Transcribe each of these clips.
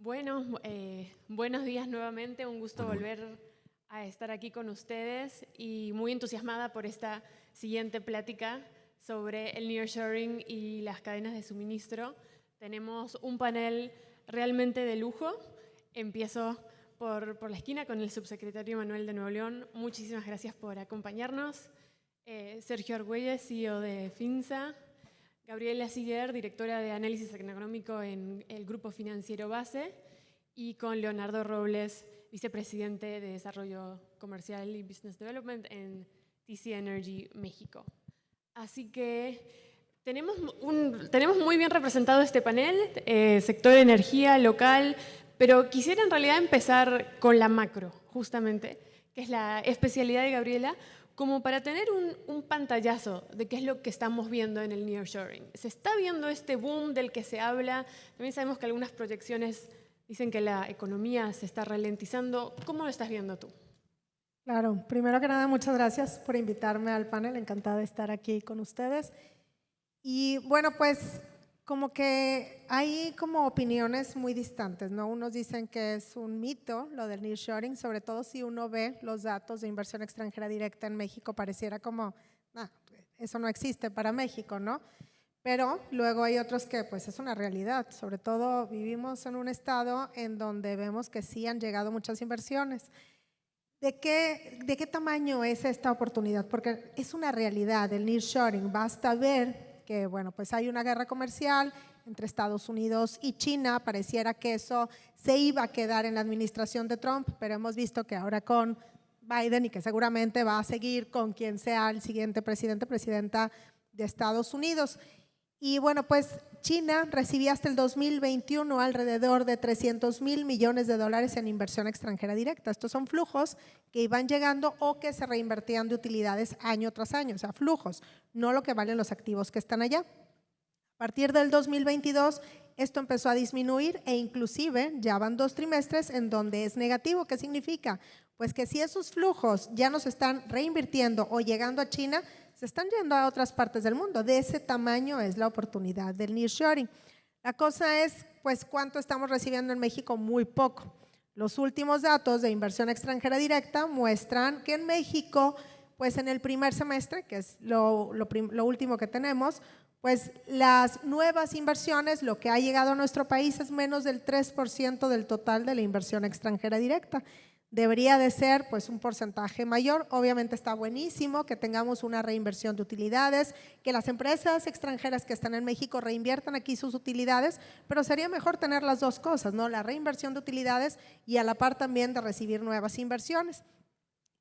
Bueno, buenos días nuevamente, un gusto volver a estar aquí con ustedes y muy entusiasmada por esta siguiente plática sobre el nearshoring y las cadenas de suministro. Tenemos un panel realmente de lujo. Empiezo por la esquina con el subsecretario Manuel de Nuevo León. Muchísimas gracias por acompañarnos. Sergio Argüelles, CEO de FINSA. Gabriela Siller, directora de Análisis Económico en el Grupo Financiero Base, y con Leonardo Robles, vicepresidente de Desarrollo Comercial y Business Development en TC Energy México. Así que tenemos muy bien representado este panel, sector de energía local, pero quisiera en realidad empezar con la macro, justamente, que es la especialidad de Gabriela, como para tener un pantallazo de qué es lo que estamos viendo en el nearshoring. ¿Se está viendo este boom del que se habla? También sabemos que algunas proyecciones dicen que la economía se está ralentizando. ¿Cómo lo estás viendo tú? Claro, primero que nada, muchas gracias por invitarme al panel. Encantada de estar aquí con ustedes. Y bueno, pues como que hay como opiniones muy distantes, ¿no? Unos dicen que es un mito lo del nearshoring, sobre todo si uno ve los datos de inversión extranjera directa en México, pareciera como, eso no existe para México, ¿no? Pero luego hay otros que pues es una realidad, sobre todo vivimos en un estado en donde vemos que sí han llegado muchas inversiones. ¿De qué tamaño es esta oportunidad? Porque es una realidad, el nearshoring. Basta ver que, bueno, pues hay una guerra comercial entre Estados Unidos y China. Pareciera que eso se iba a quedar en la administración de Trump, pero hemos visto que ahora con Biden y que seguramente va a seguir con quien sea el siguiente presidenta de Estados Unidos. Y bueno, pues China recibía hasta el 2021 alrededor de 300,000 millones de dólares en inversión extranjera directa. Estos son flujos que iban llegando o que se reinvertían de utilidades año tras año, o sea, flujos, no lo que valen los activos que están allá. A partir del 2022, esto empezó a disminuir e inclusive ya van 2 trimestres en donde es negativo. ¿Qué significa? Pues que si esos flujos ya no se están reinvirtiendo o llegando a China, se están yendo a otras partes del mundo. De ese tamaño es la oportunidad del nearshoring. La cosa es, pues, ¿cuánto estamos recibiendo en México? Muy poco. Los últimos datos de inversión extranjera directa muestran que en México, pues en el primer semestre, que es lo último que tenemos, pues las nuevas inversiones, lo que ha llegado a nuestro país es menos del 3% del total de la inversión extranjera directa. Debería de ser pues un porcentaje mayor. Obviamente está buenísimo que tengamos una reinversión de utilidades, que las empresas extranjeras que están en México reinviertan aquí sus utilidades, pero sería mejor tener las dos cosas, ¿no? La reinversión de utilidades y a la par también de recibir nuevas inversiones.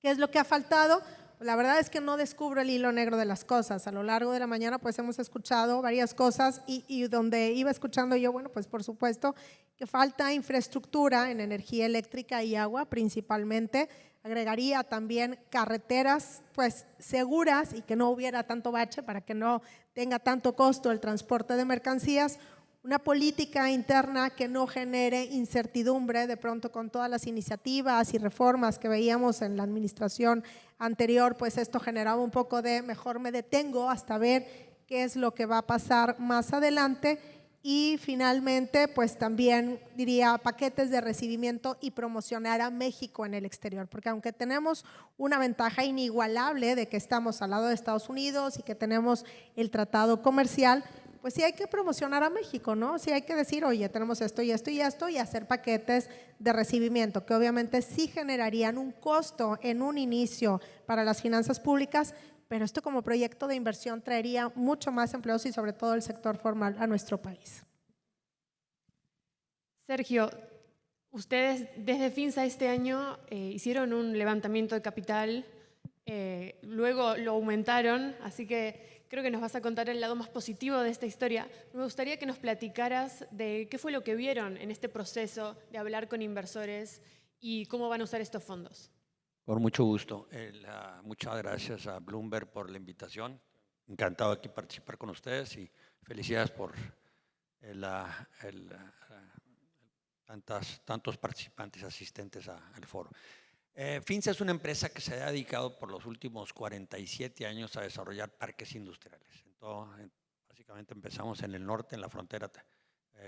¿Qué es lo que ha faltado? La verdad es que no descubro el hilo negro de las cosas. A lo largo de la mañana pues hemos escuchado varias cosas y donde iba escuchando yo, bueno, pues por supuesto que falta infraestructura en energía eléctrica y agua principalmente. Agregaría también carreteras pues seguras y que no hubiera tanto bache para que no tenga tanto costo el transporte de mercancías. Una política interna que no genere incertidumbre de pronto con todas las iniciativas y reformas que veíamos en la administración anterior, pues esto generaba un poco de mejor me detengo hasta ver qué es lo que va a pasar más adelante. Y finalmente, pues también diría paquetes de recibimiento y promocionar a México en el exterior, porque aunque tenemos una ventaja inigualable de que estamos al lado de Estados Unidos y que tenemos el tratado comercial, pues sí hay que promocionar a México, ¿no? Sí hay que decir, oye, tenemos esto y esto y esto, y hacer paquetes de recibimiento que obviamente sí generarían un costo en un inicio para las finanzas públicas, pero esto como proyecto de inversión traería mucho más empleos y sobre todo el sector formal a nuestro país. Sergio, ustedes desde FINSA este año hicieron un levantamiento de capital, luego lo aumentaron, así que creo que nos vas a contar el lado más positivo de esta historia. Me gustaría que nos platicaras de qué fue lo que vieron en este proceso de hablar con inversores y cómo van a usar estos fondos. Con mucho gusto. Muchas gracias a Bloomberg por la invitación. Encantado aquí participar con ustedes y felicidades por tantos participantes asistentes al foro. FINSA es una empresa que se ha dedicado por los últimos 47 años a desarrollar parques industriales. Básicamente empezamos en el norte, en la frontera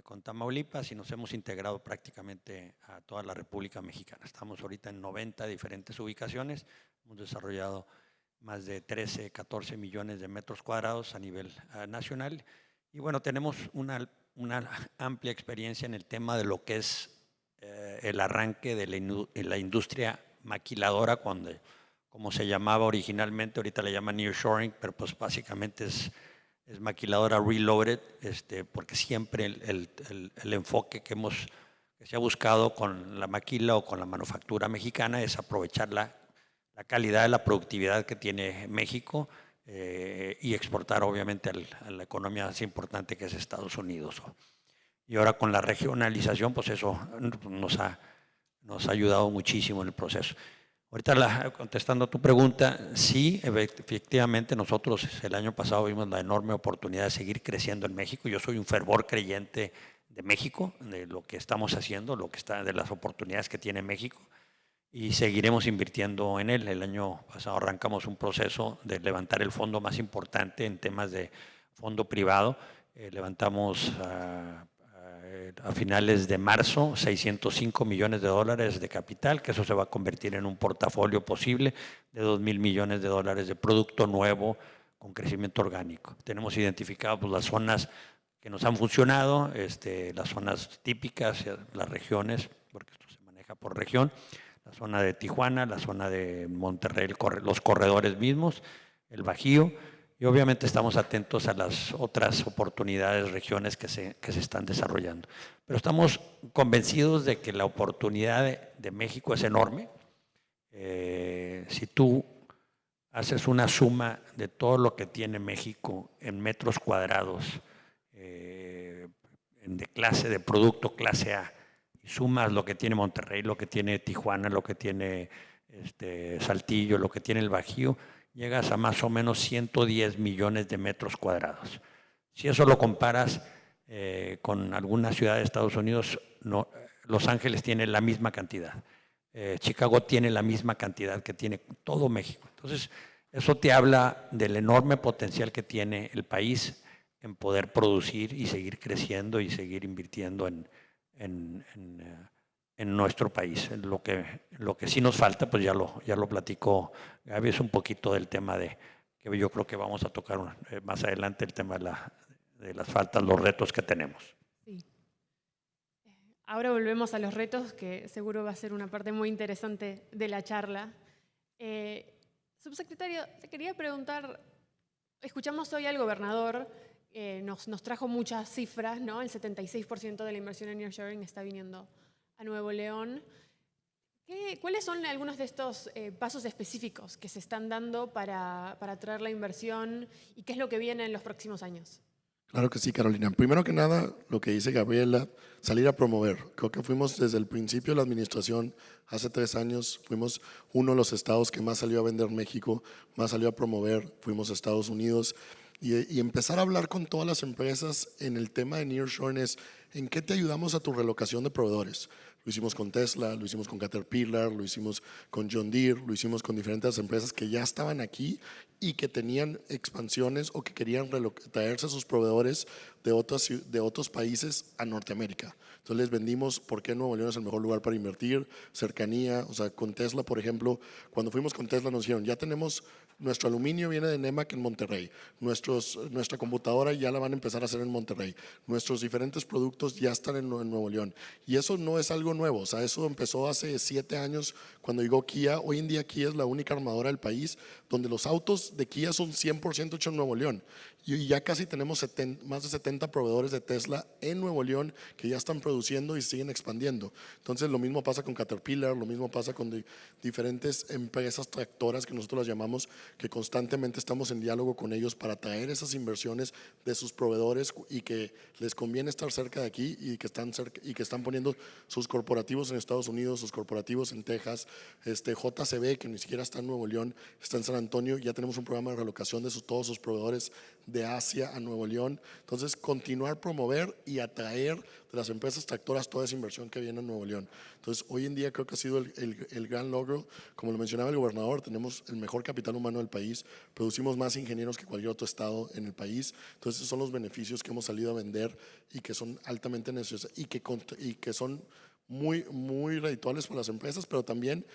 con Tamaulipas y nos hemos integrado prácticamente a toda la República Mexicana. Estamos ahorita en 90 diferentes ubicaciones, hemos desarrollado más de 13, 14 millones de metros cuadrados a nivel nacional y bueno, tenemos una amplia experiencia en el tema de lo que es el arranque de la industria maquiladora, como se llamaba originalmente, ahorita le llaman nearshoring, pero pues básicamente es maquiladora reloaded, porque siempre el enfoque que se ha buscado con la maquila o con la manufactura mexicana es aprovechar la calidad de la productividad que tiene México y exportar obviamente a la economía más importante que es Estados Unidos. Y ahora con la regionalización, pues eso nos ha ayudado muchísimo en el proceso. Ahorita contestando a tu pregunta, sí, efectivamente nosotros el año pasado vimos la enorme oportunidad de seguir creciendo en México. Yo soy un fervor creyente de México, de lo que estamos haciendo, de las oportunidades que tiene México y seguiremos invirtiendo en él. El año pasado arrancamos un proceso de levantar el fondo más importante en temas de fondo privado. Levantamos a finales de marzo 605 millones de dólares de capital, que eso se va a convertir en un portafolio posible de 2,000 millones de dólares de producto nuevo con crecimiento orgánico. Tenemos identificadas pues, las zonas que nos han funcionado, las zonas típicas, las regiones, porque esto se maneja por región, la zona de Tijuana, la zona de Monterrey, los corredores mismos, el Bajío, y obviamente estamos atentos a las otras oportunidades, regiones que se están desarrollando. Pero estamos convencidos de que la oportunidad de México es enorme. Si tú haces una suma de todo lo que tiene México en metros cuadrados, de producto clase A, y sumas lo que tiene Monterrey, lo que tiene Tijuana, lo que tiene Saltillo, lo que tiene el Bajío, llegas a más o menos 110 millones de metros cuadrados. Si eso lo comparas con alguna ciudad de Estados Unidos, Los Ángeles tiene la misma cantidad. Chicago tiene la misma cantidad que tiene todo México. Entonces, eso te habla del enorme potencial que tiene el país en poder producir y seguir creciendo y seguir invirtiendo en nuestro país. Lo que sí nos falta, pues ya lo platicó Gaby, es un poquito del tema que yo creo que vamos a tocar más adelante, el tema de las faltas, los retos que tenemos. Sí. Ahora volvemos a los retos, que seguro va a ser una parte muy interesante de la charla. Subsecretario, te quería preguntar, escuchamos hoy al gobernador, nos trajo muchas cifras, ¿no? El 76% de la inversión en nearshoring está viniendo a Nuevo León. ¿Cuáles son algunos de estos pasos específicos que se están dando para atraer la inversión y qué es lo que viene en los próximos años? Claro que sí, Carolina. Primero que nada, lo que dice Gabriela, salir a promover. Creo que fuimos desde el principio de la administración, hace 3 años, fuimos uno de los estados que más salió a vender México, más salió a promover, fuimos a Estados Unidos. Y empezar a hablar con todas las empresas en el tema de nearshoring es en qué te ayudamos a tu relocación de proveedores. Lo hicimos con Tesla, lo hicimos con Caterpillar, lo hicimos con John Deere, lo hicimos con diferentes empresas que ya estaban aquí y que tenían expansiones o que querían traerse a sus proveedores de otros países a Norteamérica. Entonces les vendimos por qué Nuevo León es el mejor lugar para invertir, cercanía, o sea, con Tesla, por ejemplo, cuando fuimos con Tesla nos dijeron, ya tenemos, nuestro aluminio viene de Nemac en Monterrey, nuestra computadora ya la van a empezar a hacer en Monterrey, nuestros diferentes productos ya están en Nuevo León. Y eso no es algo nuevo, o sea, eso empezó hace 7 años cuando llegó Kia. Hoy en día Kia es la única armadora del país donde los autos de Kia son 100% hechos en Nuevo León. Y ya casi tenemos más de 70 proveedores de Tesla en Nuevo León que ya están produciendo y siguen expandiendo. Entonces lo mismo pasa con Caterpillar, lo mismo pasa con diferentes empresas tractoras que nosotros las llamamos, que constantemente estamos en diálogo con ellos para traer esas inversiones de sus proveedores y que les conviene estar cerca de aquí y que están poniendo sus corporativos en Estados Unidos, sus corporativos en Texas. JCB, que ni siquiera está en Nuevo León, está en San Antonio. Ya tenemos un programa de relocación de todos sus proveedores de Asia a Nuevo León. Entonces, continuar promover y atraer de las empresas tractoras toda esa inversión que viene en Nuevo León. Entonces, hoy en día creo que ha sido el gran logro. Como lo mencionaba el gobernador, tenemos el mejor capital humano del país, producimos más ingenieros que cualquier otro estado en el país. Entonces, esos son los beneficios que hemos salido a vender y que son altamente necesarios y que son muy, muy redituables para las empresas, pero también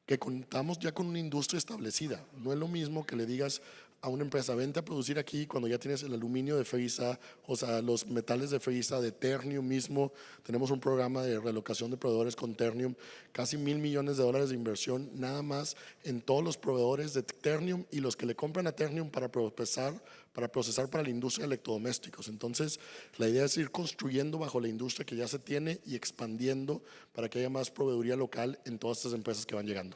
que contamos ya con una industria establecida. No es lo mismo que le digas a una empresa, vente a producir aquí cuando ya tienes el aluminio de Frisa, o sea, los metales de Frisa, de Ternium mismo. Tenemos un programa de relocación de proveedores con Ternium, casi $1,000 millones de inversión nada más en todos los proveedores de Ternium y los que le compran a Ternium para procesar para la industria de electrodomésticos. Entonces, la idea es ir construyendo bajo la industria que ya se tiene y expandiendo para que haya más proveeduría local en todas estas empresas que van llegando.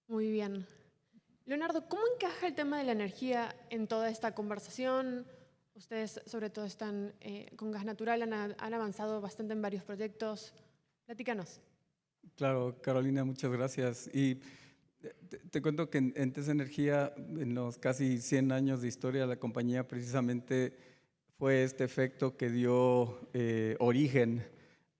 Muy bien. Leonardo, ¿cómo encaja el tema de la energía en toda esta conversación? Ustedes sobre todo están con gas natural, han avanzado bastante en varios proyectos. Platícanos. Claro, Carolina, muchas gracias. Y te cuento que en TES Energía, en los casi 100 años de historia de la compañía, precisamente fue este efecto que dio origen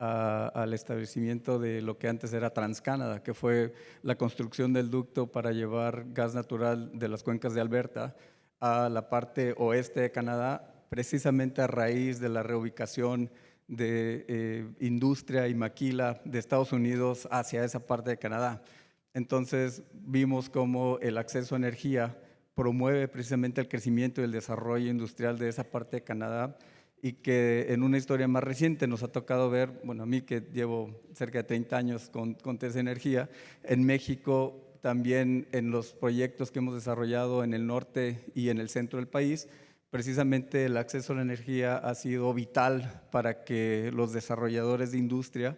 al establecimiento de lo que antes era TransCanada, que fue la construcción del ducto para llevar gas natural de las cuencas de Alberta a la parte oeste de Canadá, precisamente a raíz de la reubicación de industria y maquila de Estados Unidos hacia esa parte de Canadá. Entonces vimos cómo el acceso a energía promueve precisamente el crecimiento y el desarrollo industrial de esa parte de Canadá, y que en una historia más reciente nos ha tocado ver, bueno, a mí que llevo cerca de 30 años con TES Energía, en México también en los proyectos que hemos desarrollado en el norte y en el centro del país, precisamente el acceso a la energía ha sido vital para que los desarrolladores de industria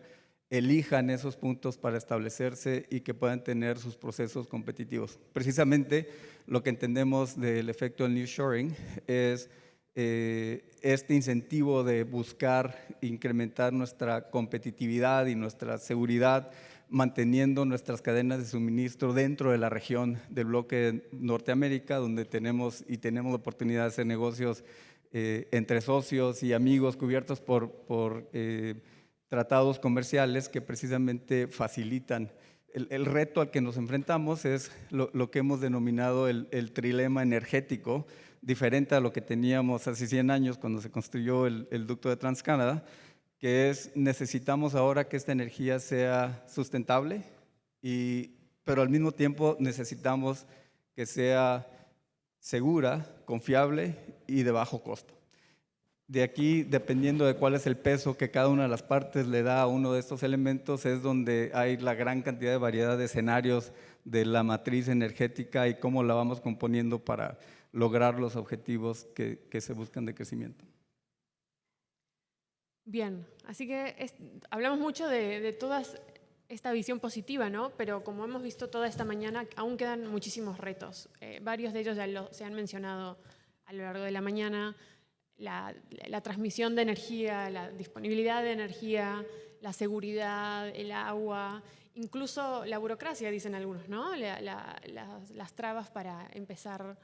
elijan esos puntos para establecerse y que puedan tener sus procesos competitivos. Precisamente lo que entendemos del efecto del nearshoring es este incentivo de buscar incrementar nuestra competitividad y nuestra seguridad, manteniendo nuestras cadenas de suministro dentro de la región del bloque Norteamérica, donde tenemos la oportunidad de hacer negocios entre socios y amigos cubiertos por tratados comerciales que precisamente facilitan. El reto al que nos enfrentamos es lo que hemos denominado el trilema energético, diferente a lo que teníamos hace 100 años cuando se construyó el ducto de TransCanada, que es necesitamos ahora que esta energía sea sustentable, pero al mismo tiempo necesitamos que sea segura, confiable y de bajo costo. De aquí, dependiendo de cuál es el peso que cada una de las partes le da a uno de estos elementos, es donde hay la gran cantidad de variedad de escenarios de la matriz energética y cómo la vamos componiendo para lograr los objetivos que se buscan de crecimiento. Bien, así que hablamos mucho de toda esta visión positiva, ¿no? Pero como hemos visto toda esta mañana, aún quedan muchísimos retos. Varios de ellos ya se han mencionado a lo largo de la mañana. La transmisión de energía, la disponibilidad de energía, la seguridad, el agua, incluso la burocracia, dicen algunos, ¿no? Las trabas para empezar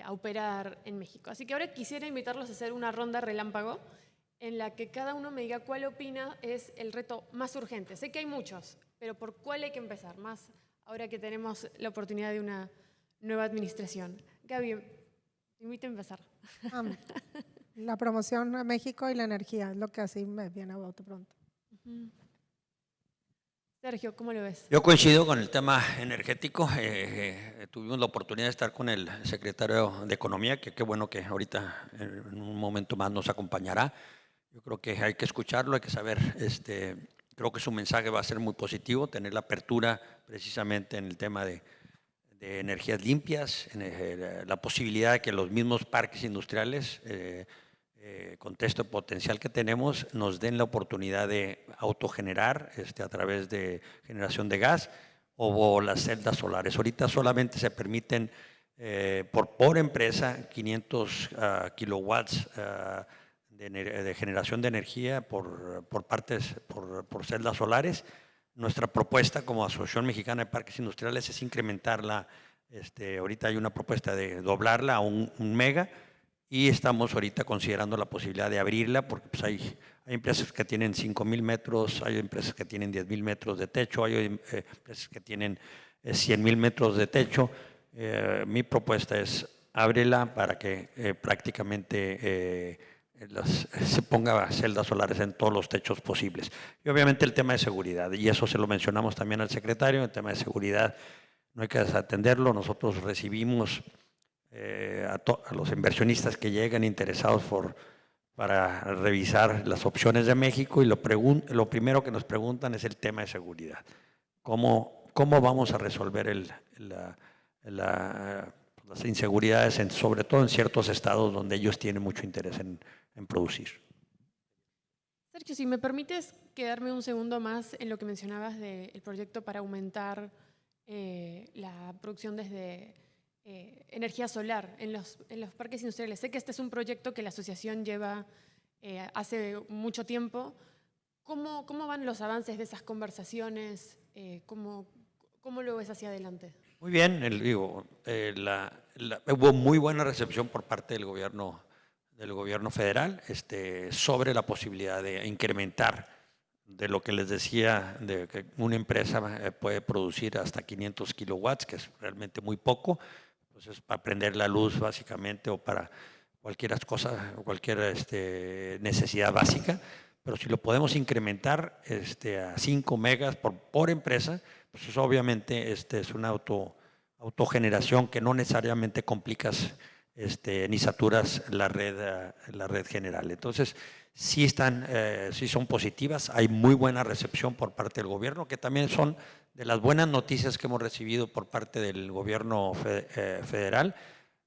a operar en México. Así que ahora quisiera invitarlos a hacer una ronda relámpago en la que cada uno me diga cuál opina es el reto más urgente. Sé que hay muchos, pero ¿por cuál hay que empezar? Más ahora que tenemos la oportunidad de una nueva administración. Gaby, te invito a empezar. La promoción a México y la energía, es lo que así me viene a bote pronto. Sergio, ¿cómo lo ves? Yo coincido con el tema energético. Tuvimos la oportunidad de estar con el secretario de Economía, que qué bueno que ahorita en un momento más nos acompañará. Yo creo que hay que escucharlo, hay que saber, creo que su mensaje va a ser muy positivo, tener la apertura precisamente en el tema de energías limpias, la posibilidad de que los mismos parques industriales, contexto potencial que tenemos, nos den la oportunidad de autogenerar a través de generación de gas o las celdas solares. Ahorita solamente se permiten por empresa 500 kilowatts de generación de energía por celdas solares. Nuestra propuesta como Asociación Mexicana de Parques Industriales es incrementarla Ahorita hay una propuesta de doblarla a un mega y estamos ahorita considerando la posibilidad de abrirla porque pues hay empresas que tienen 5,000 metros, hay empresas que tienen 10,000 metros de techo, hay empresas que tienen 100,000 metros de techo. Mi propuesta es ábrela para que prácticamente se ponga celdas solares en todos los techos posibles. Y obviamente el tema de seguridad, y eso se lo mencionamos también al secretario, el tema de seguridad no hay que desatenderlo. Nosotros recibimos a los inversionistas que llegan interesados para revisar las opciones de México y lo primero que nos preguntan es el tema de seguridad. ¿Cómo vamos a resolver las inseguridades, sobre todo en ciertos estados donde ellos tienen mucho interés en producir? Sergio, si me permites quedarme un segundo más en lo que mencionabas del proyecto para aumentar la producción desde energía solar en los parques industriales. Sé que este es un proyecto que la asociación lleva hace mucho tiempo. ¿Cómo van los avances de esas conversaciones? ¿Cómo lo ves hacia adelante? Muy bien, hubo muy buena recepción por parte del gobierno federal sobre la posibilidad de incrementar de lo que les decía, de que una empresa puede producir hasta 500 kilowatts, que es realmente muy poco, pues es para prender la luz básicamente o para cualquier cosa, cualquier necesidad básica, pero si lo podemos incrementar a 5 megas por empresa, pues eso obviamente es una autogeneración que no necesariamente complicas ni saturas la red general. Entonces, sí son positivas, hay muy buena recepción por parte del gobierno, que también son de las buenas noticias que hemos recibido por parte del gobierno federal.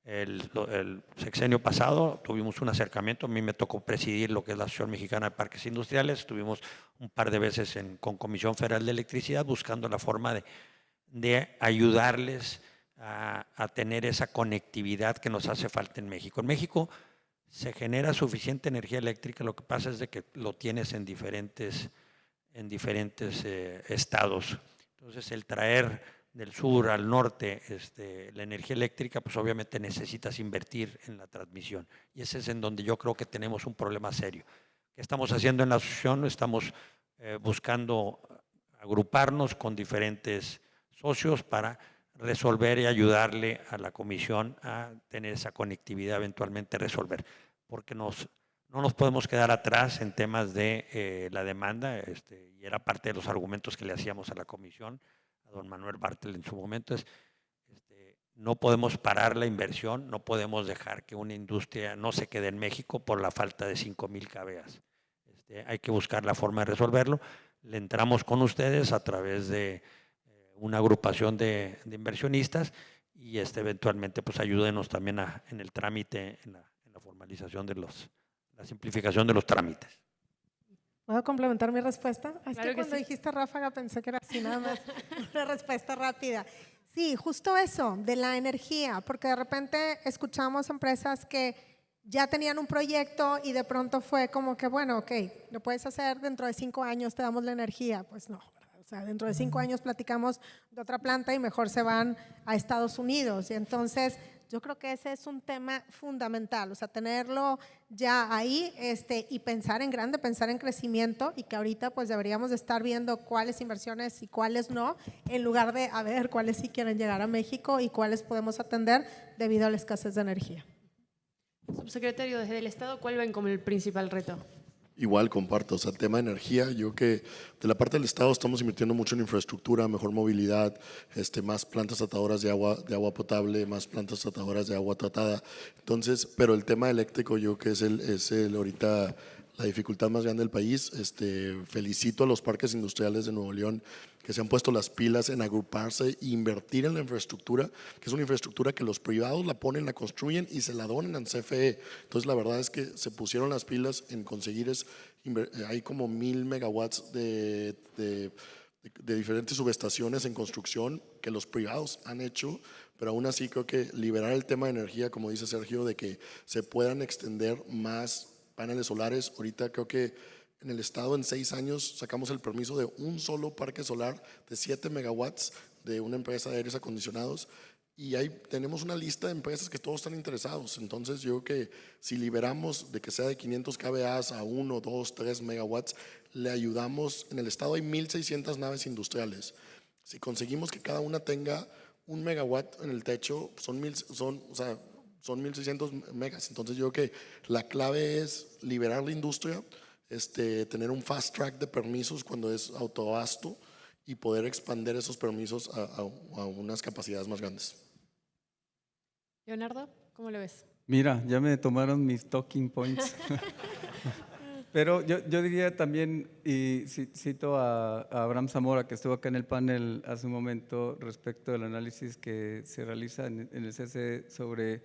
El sexenio pasado tuvimos un acercamiento, a mí me tocó presidir lo que es la Asociación Mexicana de Parques Industriales, estuvimos un par de veces con Comisión Federal de Electricidad buscando la forma de ayudarles a tener esa conectividad que nos hace falta en México. En México se genera suficiente energía eléctrica, lo que pasa es de que lo tienes en diferentes estados. Entonces, el traer del sur al norte la energía eléctrica, pues obviamente necesitas invertir en la transmisión. Y ese es en donde yo creo que tenemos un problema serio. ¿Qué estamos haciendo en la asociación? Estamos buscando agruparnos con diferentes socios para resolver y ayudarle a la comisión a tener esa conectividad, eventualmente resolver, porque no nos podemos quedar atrás en temas de la demanda, y era parte de los argumentos que le hacíamos a la comisión, a don Manuel Bartel en su momento, no podemos parar la inversión, no podemos dejar que una industria no se quede en México por la falta de 5,000 kVA. Hay que buscar la forma de resolverlo. Le entramos con ustedes a través de una agrupación de inversionistas y eventualmente pues ayúdenos también en el trámite, en la formalización de la simplificación de los trámites. ¿Puedo complementar mi respuesta? Es Claro que cuando sí. dijiste ráfaga pensé que era así nada más, una respuesta rápida. Sí, justo eso, de la energía, porque de repente escuchamos empresas que ya tenían un proyecto y de pronto fue como que, bueno, ok, lo puedes hacer, dentro de 5 años te damos la energía. Pues no, o sea, dentro de 5 años platicamos de otra planta y mejor se van a Estados Unidos. Y entonces yo creo que ese es un tema fundamental, o sea, tenerlo ya ahí y pensar en grande, pensar en crecimiento, y que ahorita pues deberíamos de estar viendo cuáles inversiones y cuáles no, en lugar de a ver cuáles sí quieren llegar a México y cuáles podemos atender debido a la escasez de energía. Subsecretario, desde el Estado, ¿cuál ven como el principal reto? Igual comparto, o sea, tema de energía, yo que de la parte del Estado estamos invirtiendo mucho en infraestructura, mejor movilidad, más plantas tratadoras de agua potable, más plantas tratadoras de agua tratada. Entonces, pero el tema eléctrico yo que es ahorita la dificultad más grande del país. Felicito a los parques industriales de Nuevo León que se han puesto las pilas en agruparse e invertir en la infraestructura, que es una infraestructura que los privados la ponen, la construyen y se la donan al CFE. Entonces la verdad es que se pusieron las pilas en conseguir, hay como 1,000 megawatts de diferentes subestaciones en construcción que los privados han hecho, pero aún así creo que liberar el tema de energía, como dice Sergio, de que se puedan extender más paneles solares. Ahorita creo que en el estado en 6 años sacamos el permiso de un solo parque solar de 7 megawatts de una empresa de aires acondicionados. y ahí tenemos una lista de empresas que todos están interesados. Entonces yo creo que si liberamos de que sea de 500 kVA a 1, 2, 3 megawatts, le ayudamos. En el estado hay 1,600 naves industriales. Si conseguimos que cada una tenga 1 megawatt en el techo, son 1,600 megas. Entonces yo creo que la clave es liberar la industria, tener un fast track de permisos cuando es autoabasto y poder expandir esos permisos a unas capacidades más grandes. Leonardo, ¿cómo lo ves? Mira, ya me tomaron mis talking points. Pero yo diría también, y cito a Abraham Zamora, que estuvo acá en el panel hace un momento respecto del análisis que se realiza en el CCE sobre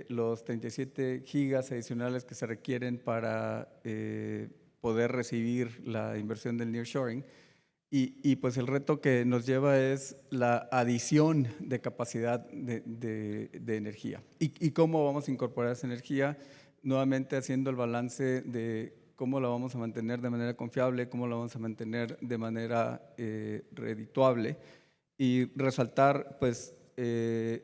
los 37 gigas adicionales que se requieren para poder recibir la inversión del nearshoring. Y pues el reto que nos lleva es la adición de capacidad de energía. ¿Y cómo vamos a incorporar esa energía? Nuevamente haciendo el balance de cómo la vamos a mantener de manera confiable, cómo la vamos a mantener de manera redituable, y resaltar pues qué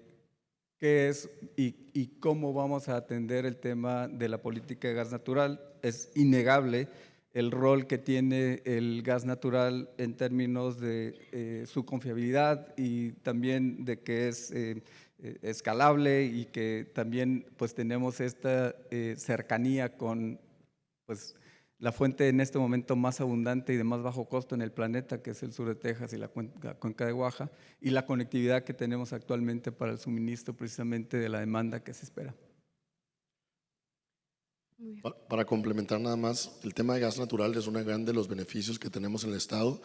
es y cómo vamos a atender el tema de la política de gas natural. Es innegable el rol que tiene el gas natural en términos de su confiabilidad y también de que es escalable, y que también pues tenemos esta cercanía con pues la fuente en este momento más abundante y de más bajo costo en el planeta, que es el sur de Texas y la cuenca de Oaxaca, y la conectividad que tenemos actualmente para el suministro precisamente de la demanda que se espera. Para complementar nada más, el tema de gas natural es uno de los beneficios que tenemos en el estado.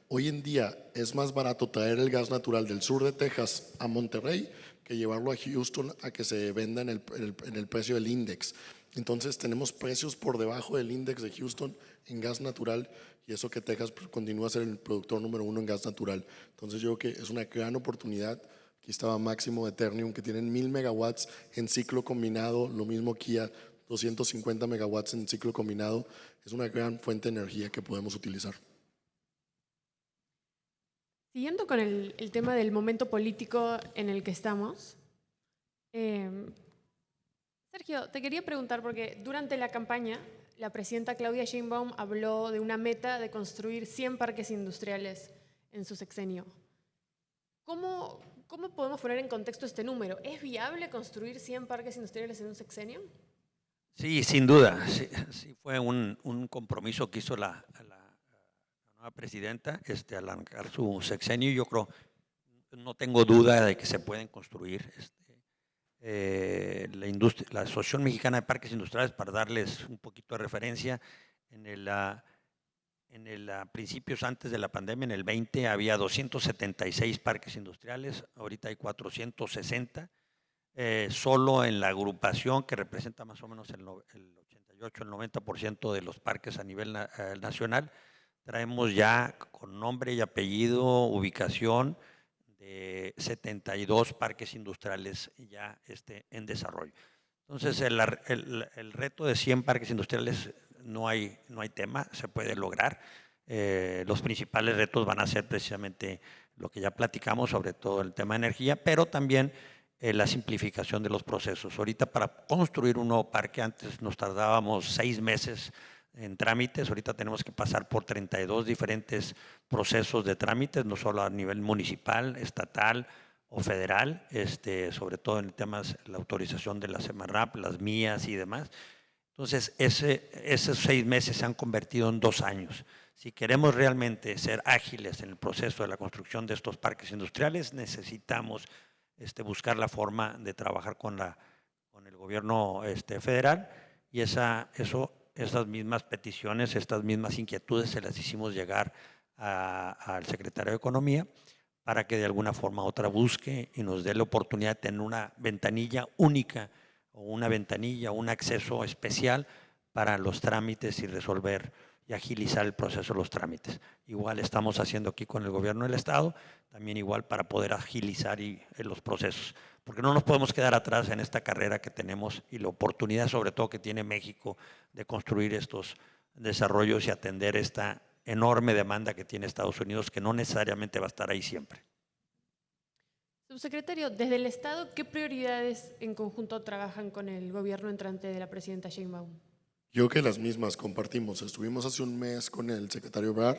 Hoy en día es más barato traer el gas natural del sur de Texas a Monterrey que llevarlo a Houston a que se venda en el precio del index. Entonces tenemos precios por debajo del index de Houston en gas natural, y eso que Texas continúa a ser el productor número 1 en gas natural. Entonces yo creo que es una gran oportunidad. Aquí estaba Máximo de Ternium, que tienen 1,000 megawatts en ciclo combinado, lo mismo Kia, 250 megawatts en ciclo combinado. Es una gran fuente de energía que podemos utilizar. Siguiendo con el tema del momento político en el que estamos, Sergio, te quería preguntar, porque durante la campaña la presidenta Claudia Sheinbaum habló de una meta de construir 100 parques industriales en su sexenio. ¿Cómo podemos poner en contexto este número? ¿Es viable construir 100 parques industriales en un sexenio? Sí, sin duda. Sí fue un compromiso que hizo la nueva presidenta al arrancar su sexenio. Yo creo, no tengo duda de que se pueden construir. La Asociación Mexicana de Parques Industriales, para darles un poquito de referencia, principios antes de la pandemia, en el 20, había 276 parques industriales, ahorita hay 460. Solo en la agrupación, que representa más o menos el 88, el 90% de los parques a nivel nacional, traemos ya con nombre y apellido, ubicación, de 72 parques industriales ya en desarrollo. Entonces el reto de 100 parques industriales no hay tema, se puede lograr. Los principales retos van a ser precisamente lo que ya platicamos, sobre todo el tema de energía, pero también la simplificación de los procesos. Ahorita, para construir un nuevo parque, antes nos tardábamos 6 meses en trámites, ahorita tenemos que pasar por 32 diferentes procesos de trámites, no solo a nivel municipal, estatal o federal, sobre todo en temas de la autorización de la Semarnat, las mías y demás. Entonces, esos 6 meses se han convertido en 2 años. Si queremos realmente ser ágiles en el proceso de la construcción de estos parques industriales, necesitamos buscar la forma de trabajar con el gobierno federal, y esas mismas peticiones, estas mismas inquietudes se las hicimos llegar al secretario de Economía para que de alguna forma u otra busque y nos dé la oportunidad de tener una ventanilla única o un acceso especial para los trámites y resolver y agilizar el proceso de los trámites. Igual estamos haciendo aquí con el gobierno del estado, también igual para poder agilizar los procesos, porque no nos podemos quedar atrás en esta carrera que tenemos y la oportunidad sobre todo que tiene México de construir estos desarrollos y atender esta enorme demanda que tiene Estados Unidos, que no necesariamente va a estar ahí siempre. Subsecretario, desde el Estado, ¿qué prioridades en conjunto trabajan con el gobierno entrante de la presidenta Sheinbaum? Yo que las mismas compartimos. Estuvimos hace un mes con el secretario Ebrard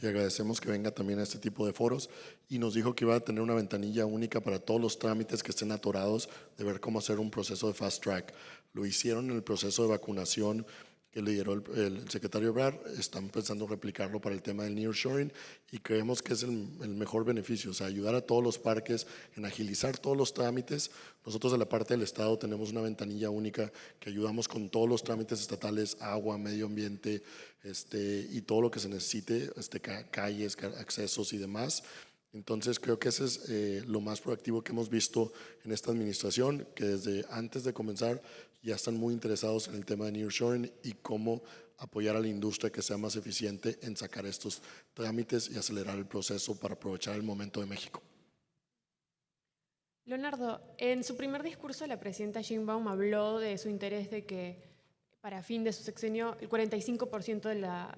y agradecemos que venga también a este tipo de foros y nos dijo que iba a tener una ventanilla única para todos los trámites que estén atorados de ver cómo hacer un proceso de fast track. Lo hicieron en el proceso de vacunación que lideró el secretario Ebrard. Están pensando replicarlo para el tema del nearshoring y creemos que es el mejor beneficio, o sea, ayudar a todos los parques en agilizar todos los trámites. Nosotros de la parte del Estado tenemos una ventanilla única que ayudamos con todos los trámites estatales, agua, medio ambiente y todo lo que se necesite, calles, accesos y demás. Entonces creo que ese es lo más proactivo que hemos visto en esta administración, que desde antes de comenzar ya están muy interesados en el tema de nearshoring y cómo apoyar a la industria que sea más eficiente en sacar estos trámites y acelerar el proceso para aprovechar el momento de México. Leonardo, en su primer discurso la presidenta Sheinbaum habló de su interés de que para fin de su sexenio el 45% de la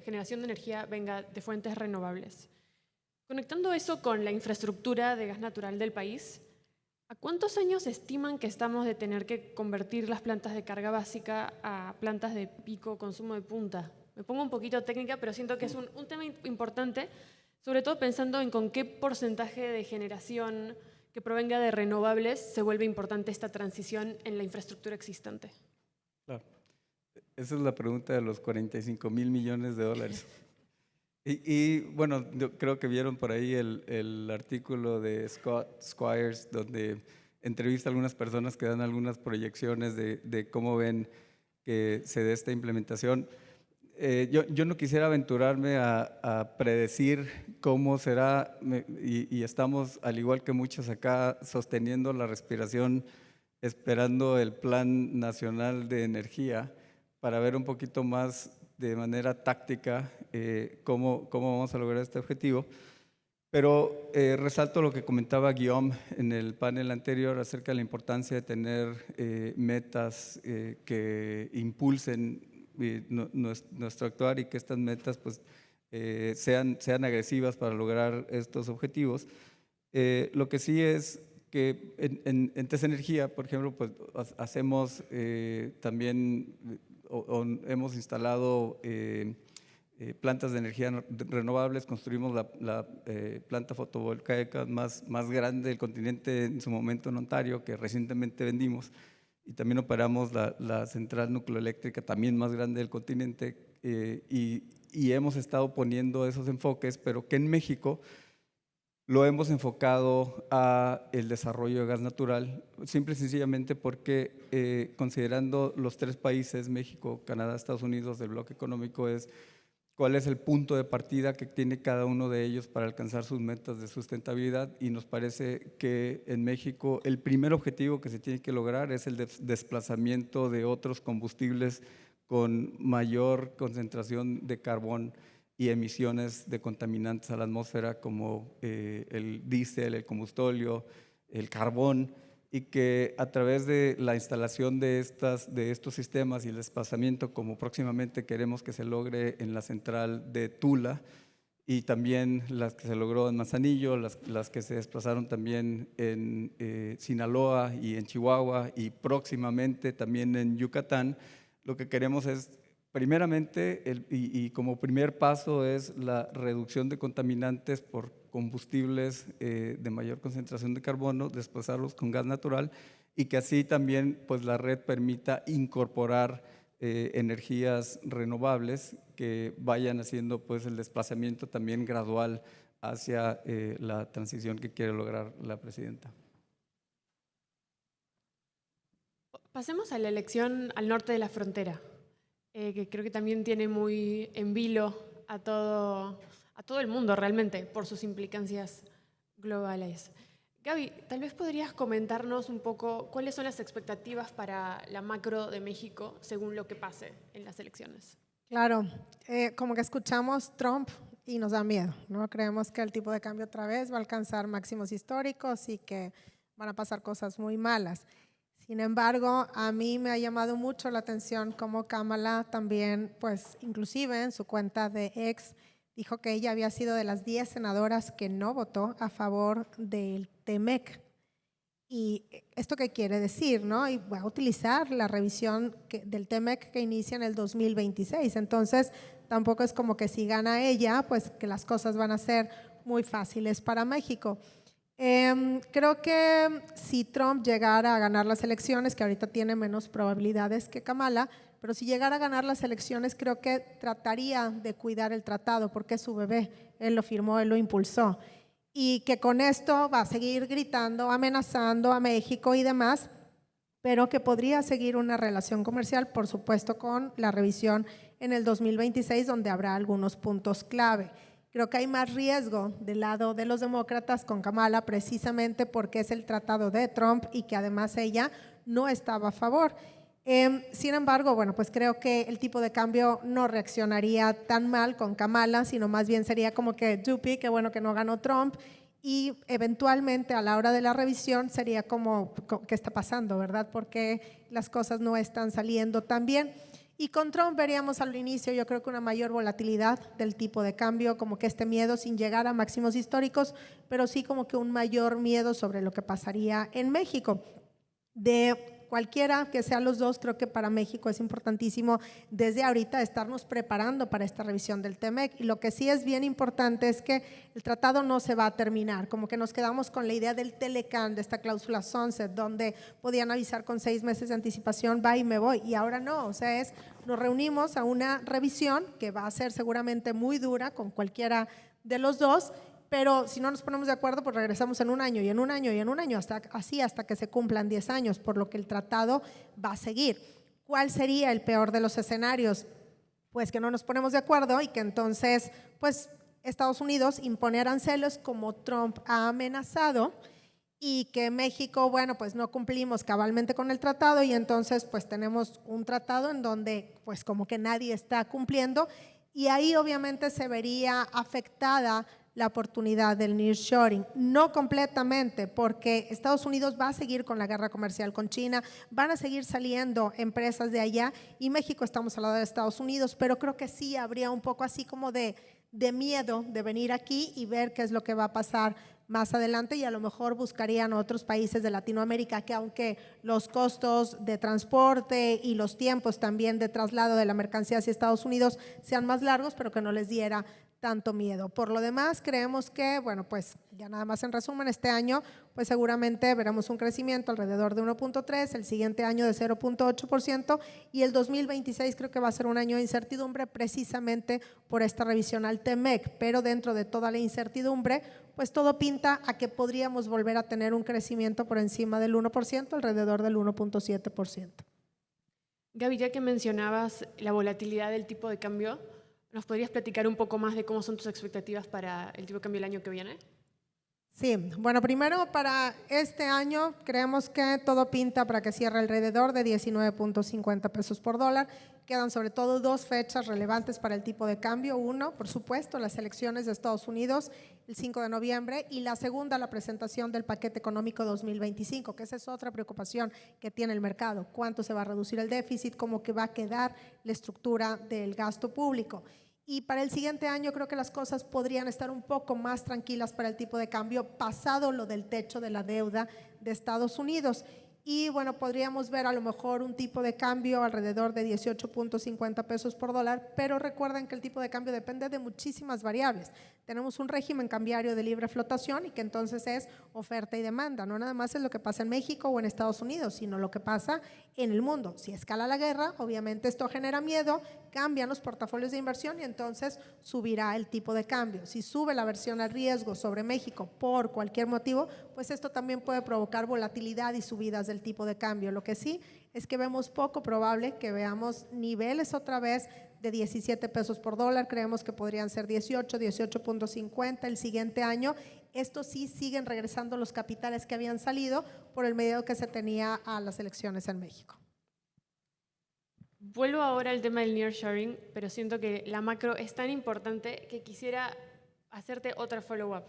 generación de energía venga de fuentes renovables. Conectando eso con la infraestructura de gas natural del país, ¿a cuántos años estiman que estamos de tener que convertir las plantas de carga básica a plantas de pico consumo de punta? Me pongo un poquito técnica, pero siento que es un tema importante, sobre todo pensando en con qué porcentaje de generación que provenga de renovables se vuelve importante esta transición en la infraestructura existente. Claro. Esa es la pregunta de los 45,000 millones de dólares. Bueno, creo que vieron por ahí el artículo de Scott Squires, donde entrevista a algunas personas que dan algunas proyecciones de cómo ven que se dé esta implementación. Yo no quisiera aventurarme a predecir cómo será, y estamos, al igual que muchos acá, sosteniendo la respiración, esperando el Plan Nacional de Energía para ver un poquito más de manera táctica cómo vamos a lograr este objetivo. Pero resalto lo que comentaba Guillaume en el panel anterior acerca de la importancia de tener metas que impulsen nuestro actuar y que estas metas pues, sean agresivas para lograr estos objetivos. Lo que sí es que en TES Energía, por ejemplo, pues, hacemos también hemos instalado plantas de energía renovables, construimos la planta fotovoltaica más grande del continente en su momento en Ontario, que recientemente vendimos, y también operamos la central nucleoeléctrica también más grande del continente, y hemos estado poniendo esos enfoques, pero que en México lo hemos enfocado a el desarrollo de gas natural, simple y sencillamente porque considerando los tres países, México, Canadá, Estados Unidos, del bloque económico, es cuál es el punto de partida que tiene cada uno de ellos para alcanzar sus metas de sustentabilidad, y nos parece que en México el primer objetivo que se tiene que lograr es el desplazamiento de otros combustibles con mayor concentración de carbón y emisiones de contaminantes a la atmósfera como el diésel, el combustóleo, el carbón, y que a través de la instalación de estos sistemas y el desplazamiento, como próximamente queremos que se logre en la central de Tula, y también las que se logró en Manzanillo, las que se desplazaron también en Sinaloa y en Chihuahua, y próximamente también en Yucatán, lo que queremos es, primeramente, y como primer paso, es la reducción de contaminantes por combustibles de mayor concentración de carbono, desplazarlos con gas natural, y que así también pues, la red permita incorporar energías renovables que vayan haciendo pues, el desplazamiento también gradual hacia la transición que quiere lograr la presidenta. Pasemos a la elección al norte de la frontera, que creo que también tiene muy en vilo a todo el mundo realmente por sus implicancias globales. Gaby, tal vez podrías comentarnos un poco cuáles son las expectativas para la macro de México según lo que pase en las elecciones. Claro, como que escuchamos Trump y nos da miedo, ¿no? Creemos que el tipo de cambio otra vez va a alcanzar máximos históricos y que van a pasar cosas muy malas. Sin embargo, a mí me ha llamado mucho la atención cómo Kamala también, pues inclusive en su cuenta de X, dijo que ella había sido de las 10 senadoras que no votó a favor del TMEC. ¿Y esto qué quiere decir, no? Y va a utilizar la revisión del TMEC que inicia en el 2026. Entonces, tampoco es como que si gana ella, pues que las cosas van a ser muy fáciles para México. Creo que si Trump llegara a ganar las elecciones, que ahorita tiene menos probabilidades que Kamala, pero si llegara a ganar las elecciones, creo que trataría de cuidar el tratado, porque es su bebé, él lo firmó, él lo impulsó. Y que con esto va a seguir gritando, amenazando a México y demás, pero que podría seguir una relación comercial, por supuesto, con la revisión en el 2026, donde habrá algunos puntos clave. Creo que hay más riesgo del lado de los demócratas con Kamala, precisamente porque es el tratado de Trump y que además ella no estaba a favor. Sin embargo, bueno, pues creo que el tipo de cambio no reaccionaría tan mal con Kamala, sino más bien sería como que yupi, qué bueno que no ganó Trump, y eventualmente a la hora de la revisión sería como, ¿qué está pasando, verdad? Porque las cosas no están saliendo tan bien. Y con Trump veríamos al inicio, yo creo que una mayor volatilidad del tipo de cambio, como que este miedo sin llegar a máximos históricos, pero sí como que un mayor miedo sobre lo que pasaría en México. De cualquiera que sean los dos, creo que para México es importantísimo desde ahorita estarnos preparando para esta revisión del TMEC. Y lo que sí es bien importante es que el tratado no se va a terminar, como que nos quedamos con la idea del Telecan, de esta cláusula sunset, donde podían avisar con 6 meses de anticipación, va y me voy, y ahora no, o sea, nos reunimos a una revisión que va a ser seguramente muy dura con cualquiera de los dos, pero si no nos ponemos de acuerdo, pues regresamos en un año y en un año y en un año, hasta que se cumplan 10 años, por lo que el tratado va a seguir. ¿Cuál sería el peor de los escenarios? Pues que no nos ponemos de acuerdo y que entonces, pues Estados Unidos impone aranceles como Trump ha amenazado y que México, bueno, pues no cumplimos cabalmente con el tratado y entonces pues tenemos un tratado en donde pues como que nadie está cumpliendo y ahí obviamente se vería afectada la oportunidad del nearshoring, no completamente, porque Estados Unidos va a seguir con la guerra comercial con China, van a seguir saliendo empresas de allá y México estamos al lado de Estados Unidos, pero creo que sí habría un poco así como de miedo de venir aquí y ver qué es lo que va a pasar más adelante y a lo mejor buscarían otros países de Latinoamérica que aunque los costos de transporte y los tiempos también de traslado de la mercancía hacia Estados Unidos sean más largos, pero que no les diera tanto miedo. Por lo demás, creemos que, bueno, pues ya nada más en resumen, este año pues seguramente veremos un crecimiento alrededor de 1.3, el siguiente año de 0.8% y el 2026 creo que va a ser un año de incertidumbre precisamente por esta revisión al TMEC, pero dentro de toda la incertidumbre, pues todo pinta a que podríamos volver a tener un crecimiento por encima del 1%, alrededor del 1.7%. Gaby, ya que mencionabas la volatilidad del tipo de cambio, ¿nos podrías platicar un poco más de cómo son tus expectativas para el tipo de cambio el año que viene? Sí, bueno, primero para este año creemos que todo pinta para que cierre alrededor de 19.50 pesos por dólar. Quedan sobre todo 2 fechas relevantes para el tipo de cambio. Uno, por supuesto, las elecciones de Estados Unidos el 5 de noviembre y la segunda, la presentación del paquete económico 2025, que esa es otra preocupación que tiene el mercado. ¿Cuánto se va a reducir el déficit? ¿Cómo que va a quedar la estructura del gasto público? Y para el siguiente año creo que las cosas podrían estar un poco más tranquilas para el tipo de cambio pasado lo del techo de la deuda de Estados Unidos. Y bueno, podríamos ver a lo mejor un tipo de cambio alrededor de 18.50 pesos por dólar, pero recuerden que el tipo de cambio depende de muchísimas variables. Tenemos un régimen cambiario de libre flotación y que entonces es oferta y demanda. No nada más es lo que pasa en México o en Estados Unidos, sino lo que pasa en el mundo. Si escala la guerra, obviamente esto genera miedo, cambian los portafolios de inversión y entonces subirá el tipo de cambio. Si sube la versión al riesgo sobre México por cualquier motivo, pues esto también puede provocar volatilidad y subidas del tipo de cambio. Lo que sí es que vemos poco probable que veamos niveles otra vez de 17 pesos por dólar, creemos que podrían ser 18, 18.50 el siguiente año. Estos sí siguen regresando los capitales que habían salido por el miedo que se tenía a las elecciones en México. Vuelvo ahora al tema del nearshoring, pero siento que la macro es tan importante que quisiera hacerte otra follow-up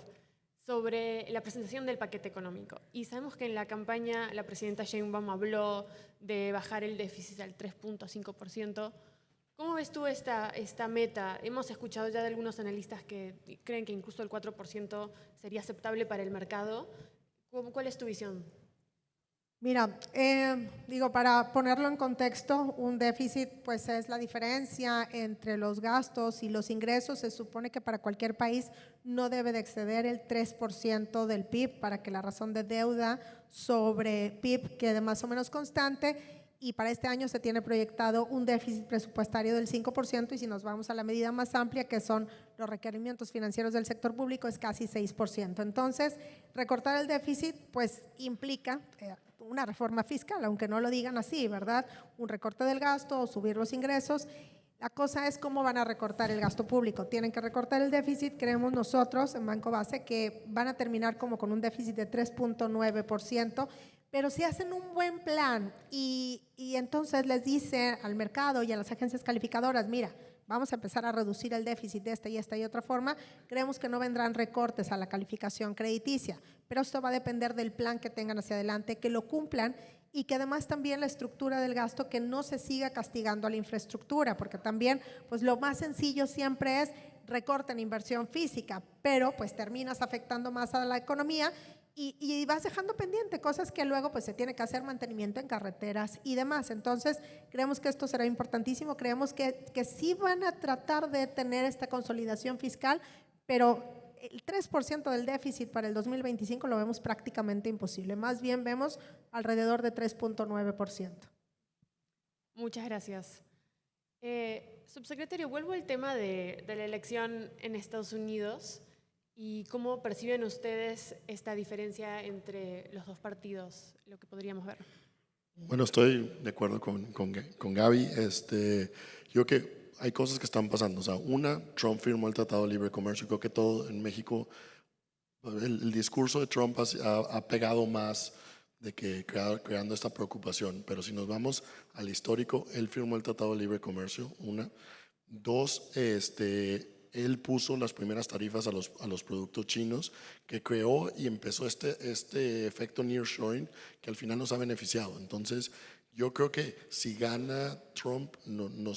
sobre la presentación del paquete económico. Y sabemos que en la campaña la presidenta Sheinbaum habló de bajar el déficit al 3.5%. ¿Cómo ves tú esta meta? Hemos escuchado ya de algunos analistas que creen que incluso el 4% sería aceptable para el mercado. ¿Cuál es tu visión? Mira, digo, para ponerlo en contexto, un déficit pues es la diferencia entre los gastos y los ingresos. Se supone que para cualquier país no debe de exceder el 3% del PIB para que la razón de deuda sobre PIB quede más o menos constante. Y para este año se tiene proyectado un déficit presupuestario del 5%, y si nos vamos a la medida más amplia, que son los requerimientos financieros del sector público, es casi 6%. Entonces, recortar el déficit pues implica una reforma fiscal, aunque no lo digan así, ¿verdad? Un recorte del gasto o subir los ingresos. La cosa es cómo van a recortar el gasto público. Tienen que recortar el déficit. Creemos nosotros en Banco Base que van a terminar como con un déficit de 3.9%, pero si hacen un buen plan y entonces les dicen al mercado y a las agencias calificadoras, mira, vamos a empezar a reducir el déficit de esta y otra forma, creemos que no vendrán recortes a la calificación crediticia, pero esto va a depender del plan que tengan hacia adelante, que lo cumplan, y que además también la estructura del gasto, que no se siga castigando a la infraestructura, porque también pues lo más sencillo siempre es recorte en inversión física, pero pues terminas afectando más a la economía y vas dejando pendiente cosas que luego pues se tiene que hacer mantenimiento en carreteras y demás. Entonces creemos que esto será importantísimo. Creemos que sí van a tratar de tener esta consolidación fiscal, pero el 3% del déficit para el 2025 lo vemos prácticamente imposible. Más bien vemos alrededor de 3.9%. Muchas gracias. Subsecretario, vuelvo al tema de la elección en Estados Unidos y cómo perciben ustedes esta diferencia entre los dos partidos, lo que podríamos ver. Bueno, estoy de acuerdo con Gaby. Yo creo que hay cosas que están pasando. O sea, Trump firmó el Tratado de Libre Comercio. Creo que todo en México, el discurso de Trump ha pegado más de que creando esta preocupación. Pero si nos vamos al histórico, él firmó el Tratado de Libre Comercio, una. Dos, él puso las primeras tarifas a los productos chinos, que creó y empezó este efecto nearshoring que al final nos ha beneficiado. Entonces, yo creo que si gana Trump,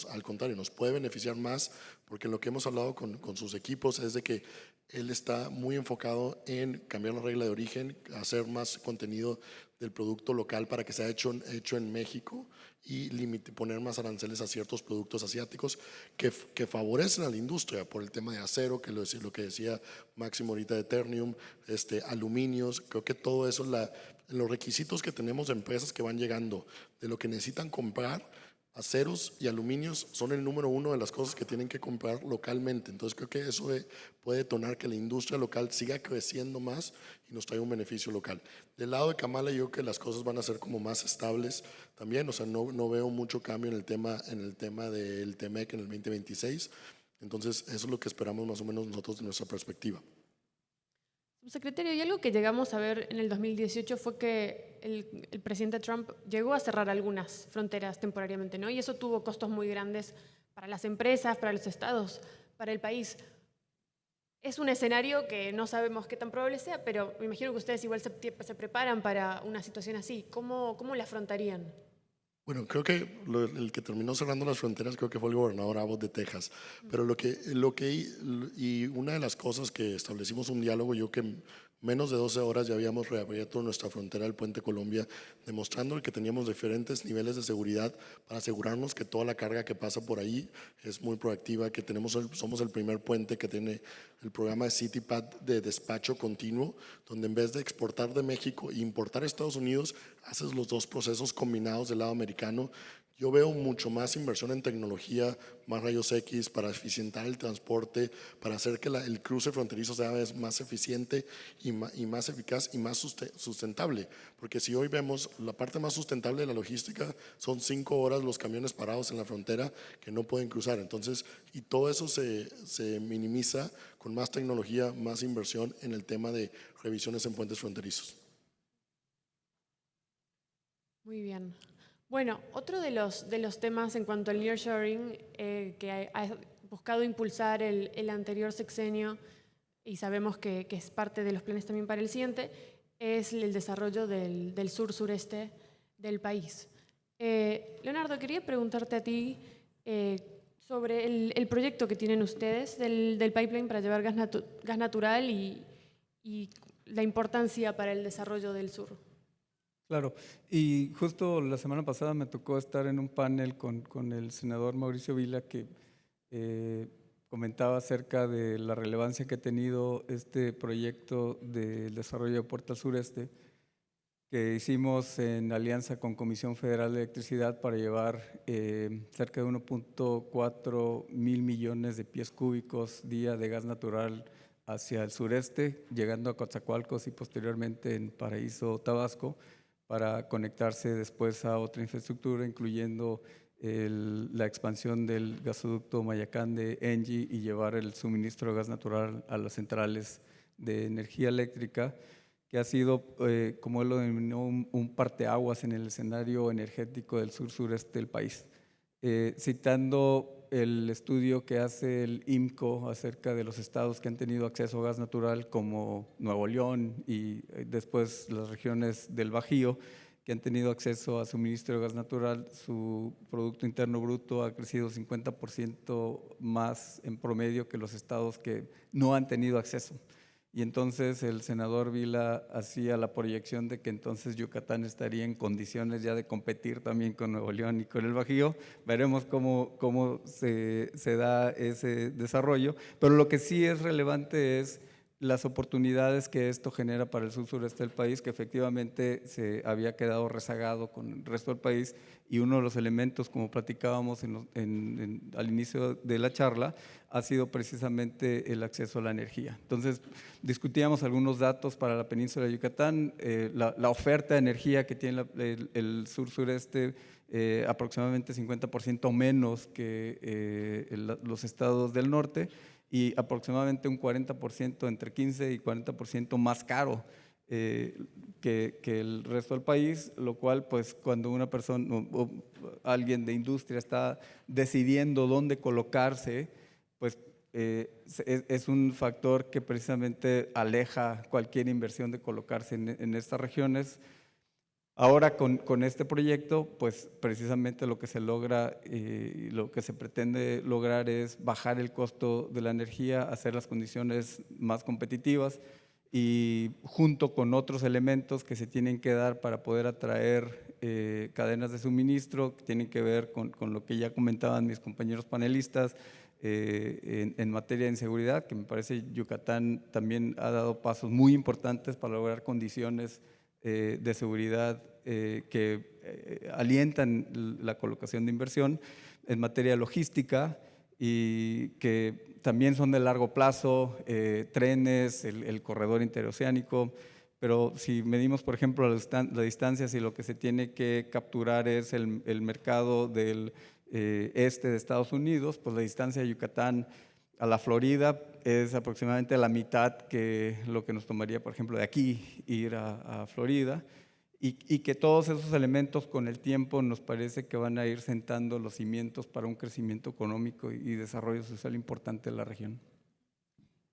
al contrario, nos puede beneficiar más, porque lo que hemos hablado con sus equipos es de que él está muy enfocado en cambiar la regla de origen, hacer más contenido del producto local para que sea hecho en México, y poner más aranceles a ciertos productos asiáticos que favorecen a la industria por el tema de acero, que lo que decía Máximo ahorita, de ternium, aluminios. Creo que todo eso, los requisitos que tenemos de empresas que van llegando, de lo que necesitan comprar, aceros y aluminios son el número uno de las cosas que tienen que comprar localmente. Entonces creo que eso puede detonar que la industria local siga creciendo más y nos traiga un beneficio local. Del lado de Kamala, yo creo que las cosas van a ser como más estables también. O sea, no veo mucho cambio en el tema del TEMEC en el 2026. Entonces eso es lo que esperamos más o menos nosotros de nuestra perspectiva. Subsecretario, y algo que llegamos a ver en el 2018 fue que el presidente Trump llegó a cerrar algunas fronteras temporariamente, ¿no? Y eso tuvo costos muy grandes para las empresas, para los estados, para el país. Es un escenario que no sabemos qué tan probable sea, pero me imagino que ustedes igual se preparan para una situación así. ¿Cómo la afrontarían? Bueno, creo que el que terminó cerrando las fronteras creo que fue el gobernador Abbott de Texas. Pero y una de las cosas que establecimos un diálogo, yo que menos de 12 horas ya habíamos reabierto nuestra frontera del Puente Colombia, demostrando que teníamos diferentes niveles de seguridad para asegurarnos que toda la carga que pasa por ahí es muy proactiva, que somos el primer puente que tiene el programa de CityPad de despacho continuo, donde en vez de exportar de México e importar a Estados Unidos, haces los dos procesos combinados del lado americano. Yo veo mucho más inversión en tecnología, más rayos X para eficientar el transporte, para hacer que el cruce fronterizo sea más eficiente y más eficaz y más sustentable. Porque si hoy vemos la parte más sustentable de la logística, son 5 horas los camiones parados en la frontera que no pueden cruzar. Entonces, y todo eso se minimiza con más tecnología, más inversión en el tema de revisiones en puentes fronterizos. Muy bien. Bueno, otro de los temas en cuanto al nearshoring que ha buscado impulsar el anterior sexenio, y sabemos que es parte de los planes también para el siguiente, es el desarrollo del sur-sureste del país. Leonardo, quería preguntarte a ti, sobre el proyecto que tienen ustedes del pipeline para llevar gas natural y la importancia para el desarrollo del sur. Claro, y justo la semana pasada me tocó estar en un panel con el senador Mauricio Vila que comentaba acerca de la relevancia que ha tenido este proyecto del desarrollo de Puerta al Sureste, que hicimos en alianza con Comisión Federal de Electricidad para llevar cerca de 1.4 mil millones de pies cúbicos día de gas natural hacia el sureste, llegando a Coatzacoalcos y posteriormente en Paraíso, Tabasco, para conectarse después a otra infraestructura, incluyendo la expansión del gasoducto Mayacán de ENGIE y llevar el suministro de gas natural a las centrales de energía eléctrica, que ha sido, como él lo denominó, un parteaguas en el escenario energético del sur-sureste del país. Citando el estudio que hace el IMCO acerca de los estados que han tenido acceso a gas natural, como Nuevo León y después las regiones del Bajío, que han tenido acceso a suministro de gas natural, su Producto Interno Bruto ha crecido 50% más en promedio que los estados que no han tenido acceso. Y entonces el senador Vila hacía la proyección de que entonces Yucatán estaría en condiciones ya de competir también con Nuevo León y con el Bajío. Veremos cómo se da ese desarrollo, pero lo que sí es relevante es las oportunidades que esto genera para el sur-sureste del país, que efectivamente se había quedado rezagado con el resto del país, y uno de los elementos, como platicábamos al inicio de la charla, ha sido precisamente el acceso a la energía. Entonces, discutíamos algunos datos para la península de Yucatán, la oferta de energía que tiene el sur-sureste, aproximadamente 50% menos que los estados del norte, y aproximadamente un 40%, entre 15 y 40% más caro que el resto del país, lo cual pues cuando una persona o alguien de industria está decidiendo dónde colocarse, pues es un factor que precisamente aleja cualquier inversión de colocarse en estas regiones. Ahora con este proyecto, pues precisamente lo que se logra y lo que se pretende lograr es bajar el costo de la energía, hacer las condiciones más competitivas y junto con otros elementos que se tienen que dar para poder atraer cadenas de suministro, que tienen que ver con lo que ya comentaban mis compañeros panelistas en materia de inseguridad, que me parece Yucatán también ha dado pasos muy importantes para lograr condiciones de seguridad que alientan la colocación de inversión, en materia logística y que también son de largo plazo, trenes, el corredor interoceánico, pero si medimos, por ejemplo, la distancia, si lo que se tiene que capturar es el mercado del este de Estados Unidos, pues la distancia de Yucatán a la Florida es aproximadamente la mitad que lo que nos tomaría, por ejemplo, de aquí ir a Florida, y que todos esos elementos con el tiempo nos parece que van a ir sentando los cimientos para un crecimiento económico y desarrollo social importante de la región.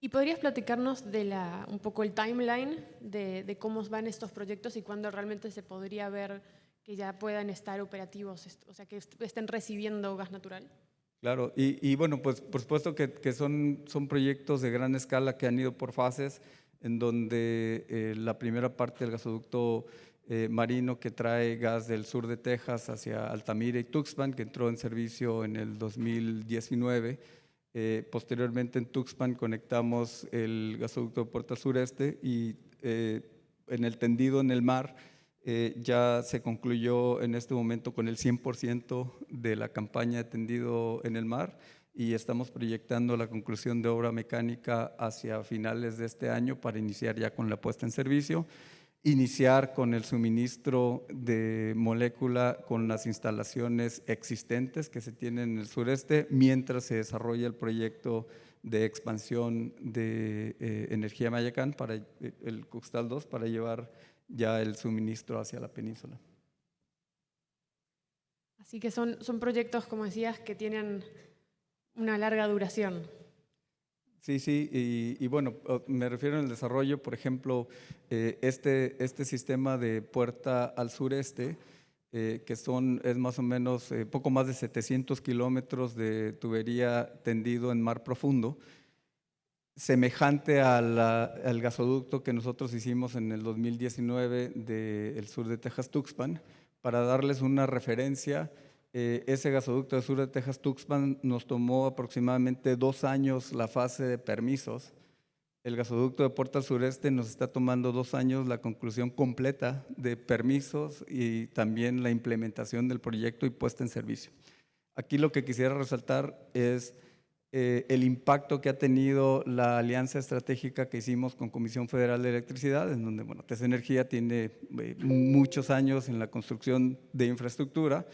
¿Y podrías platicarnos de un poco el timeline de cómo van estos proyectos y cuándo realmente se podría ver que ya puedan estar operativos, o sea, que estén recibiendo gas natural? Claro, y bueno, pues por supuesto que son proyectos de gran escala que han ido por fases, en donde la primera parte del gasoducto marino que trae gas del sur de Texas hacia Altamira y Tuxpan, que entró en servicio en el 2019. Posteriormente en Tuxpan conectamos el gasoducto de Puerta Sureste y en el tendido en el mar ya se concluyó en este momento con el 100% de la campaña de tendido en el mar y estamos proyectando la conclusión de obra mecánica hacia finales de este año para iniciar ya con la puesta en servicio, iniciar con el suministro de molécula con las instalaciones existentes que se tienen en el sureste mientras se desarrolla el proyecto de expansión de energía Mayacán para el Cuxtal 2 para llevar ya el suministro hacia la península. Así que son proyectos, como decías, que tienen una larga duración. Sí, y bueno, me refiero al desarrollo, por ejemplo, este sistema de puerta al sureste que es más o menos poco más de 700 kilómetros de tubería tendido en mar profundo, semejante al gasoducto que nosotros hicimos en el 2019 del sur de Texas, Tuxpan. Para darles una referencia, ese gasoducto del sur de Texas, Tuxpan, nos tomó aproximadamente 2 años la fase de permisos. El gasoducto de Puerta al Sureste nos está tomando 2 años la conclusión completa de permisos y también la implementación del proyecto y puesta en servicio. Aquí lo que quisiera resaltar es el impacto que ha tenido la alianza estratégica que hicimos con Comisión Federal de Electricidad, en donde TES Energía tiene muchos años en la construcción de infraestructura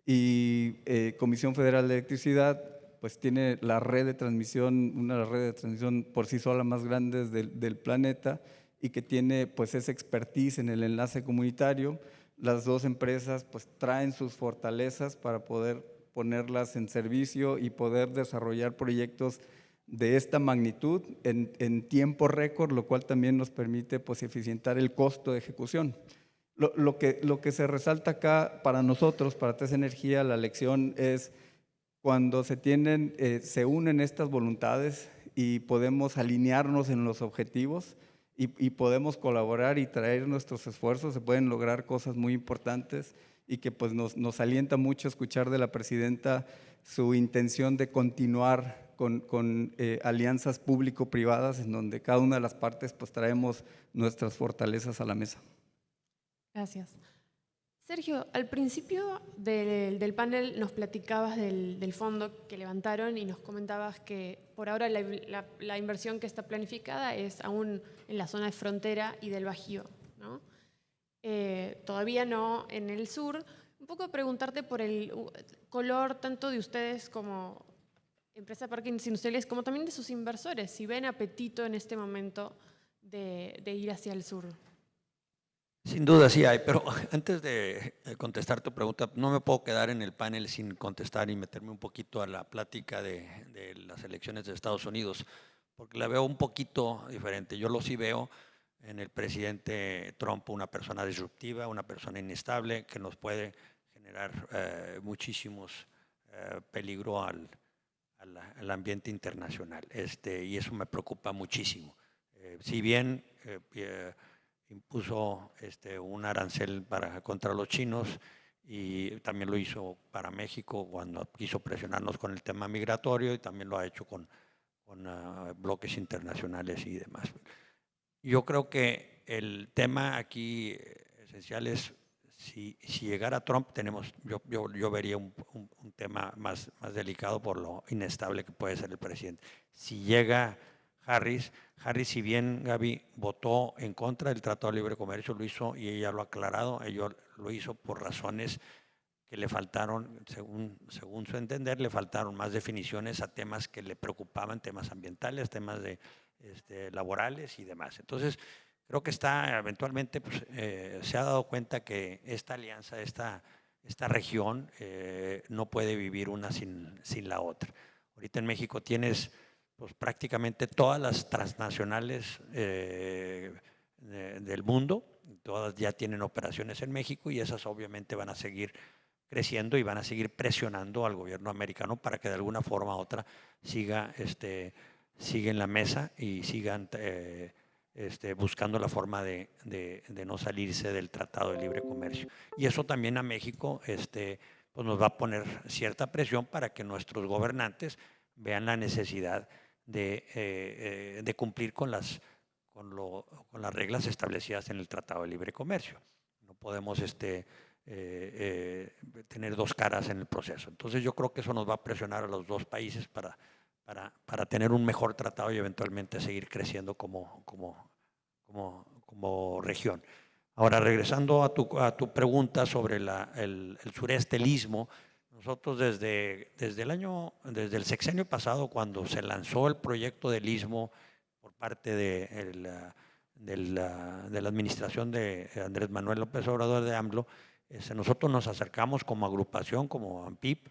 y Comisión Federal de Electricidad pues tiene la red de transmisión, una de las redes de transmisión por sí sola más grandes del planeta y que tiene pues esa expertise en el enlace comunitario. Las dos empresas pues traen sus fortalezas para poder ponerlas en servicio y poder desarrollar proyectos de esta magnitud en tiempo récord, lo cual también nos permite pues eficientar el costo de ejecución. Lo que se resalta acá para nosotros, para TES Energía, la lección es cuando se unen estas voluntades y podemos alinearnos en los objetivos y podemos colaborar y traer nuestros esfuerzos, se pueden lograr cosas muy importantes y que pues nos alienta mucho escuchar de la presidenta su intención de continuar con alianzas público-privadas en donde cada una de las partes pues traemos nuestras fortalezas a la mesa. Gracias. Sergio, al principio del panel nos platicabas del fondo que levantaron y nos comentabas que por ahora la inversión que está planificada es aún en la zona de frontera y del Bajío, ¿no? Todavía no en el sur. Un poco preguntarte por el color tanto de ustedes como empresa de parques industriales, como también de sus inversores, si ven apetito en este momento de ir hacia el sur. Sin duda sí hay, pero antes de contestar tu pregunta, no me puedo quedar en el panel sin contestar y meterme un poquito a la plática de las elecciones de Estados Unidos, porque la veo un poquito diferente. Yo lo sí veo en el presidente Trump una persona disruptiva, una persona inestable que nos puede generar muchísimos peligro al ambiente internacional, y eso me preocupa muchísimo. Si bien impuso un arancel contra los chinos y también lo hizo para México cuando quiso presionarnos con el tema migratorio y también lo ha hecho con bloques internacionales y demás. Yo creo que el tema aquí esencial es si llegara Trump, yo vería un tema más delicado por lo inestable que puede ser el presidente. Si llega Harris, si bien Gaby votó en contra del Tratado de Libre Comercio, lo hizo y ella lo ha aclarado, ella lo hizo por razones que le faltaron, según su entender, le faltaron más definiciones a temas que le preocupaban, temas ambientales, temas laborales y demás. Entonces, creo que eventualmente pues, se ha dado cuenta que esta alianza, esta región no puede vivir una sin la otra. Ahorita en México tienes pues, prácticamente todas las transnacionales del mundo, todas ya tienen operaciones en México y esas obviamente van a seguir creciendo y van a seguir presionando al gobierno americano para que de alguna forma u otra siga en la mesa y sigan buscando la forma de no salirse del Tratado de Libre Comercio. Y eso también a México pues nos va a poner cierta presión para que nuestros gobernantes vean la necesidad de cumplir con las reglas establecidas en el Tratado de Libre Comercio. No podemos tener dos caras en el proceso. Entonces yo creo que eso nos va a presionar a los dos países para tener un mejor tratado y eventualmente seguir creciendo como región. Ahora, regresando a tu pregunta sobre el sureste, el istmo, nosotros desde el sexenio pasado, cuando se lanzó el proyecto del istmo por parte de la administración de Andrés Manuel López Obrador de AMLO, nosotros nos acercamos como agrupación, como AMPIP,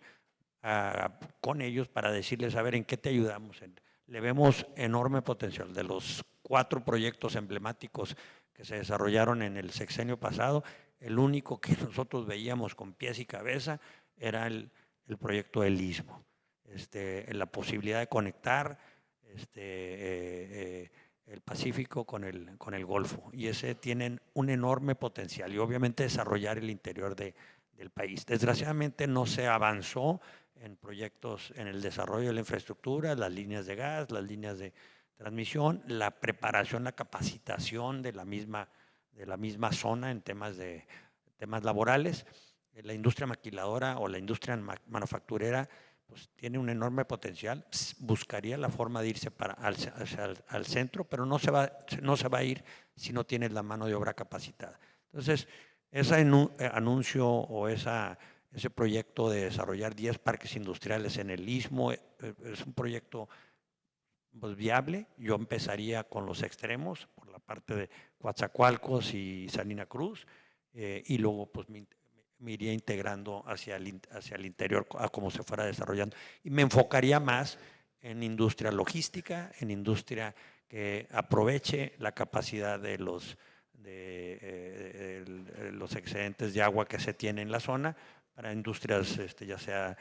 con ellos para decirles, a ver, ¿en qué te ayudamos? Le vemos enorme potencial. De los 4 proyectos emblemáticos que se desarrollaron en el sexenio pasado, el único que nosotros veíamos con pies y cabeza era el proyecto del Istmo, la posibilidad de conectar el Pacífico con el Golfo, y ese tienen un enorme potencial, y obviamente desarrollar el interior del país. Desgraciadamente no se avanzó en proyectos en el desarrollo de la infraestructura, las líneas de gas, las líneas de transmisión, la preparación, la capacitación de la misma zona en temas laborales. La industria maquiladora o la industria manufacturera pues tiene un enorme potencial, buscaría la forma de irse al centro, pero no se va a ir si no tienes la mano de obra capacitada. Entonces, ese anuncio o ese proyecto de desarrollar 10 parques industriales en el Istmo es un proyecto pues, viable. Yo empezaría con los extremos, por la parte de Coatzacoalcos y Salina Cruz, y luego pues me iría integrando hacia el interior a cómo se fuera desarrollando. Y me enfocaría más en industria logística, en industria que aproveche la capacidad de los excedentes de agua que se tiene en la zona para industrias, ya sea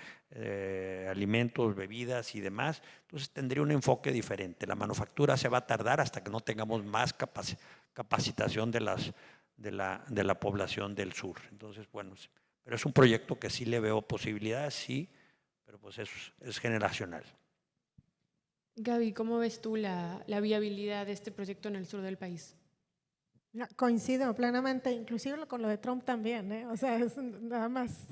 alimentos, bebidas y demás. Entonces tendría un enfoque diferente. La manufactura se va a tardar hasta que no tengamos más capacitación de la población del sur. Entonces, bueno, pero es un proyecto que sí le veo posibilidades, sí, pero pues es generacional. Gaby, ¿cómo ves tú la viabilidad de este proyecto en el sur del país? Coincido plenamente, inclusive con lo de Trump también, ¿eh? O sea, es nada más.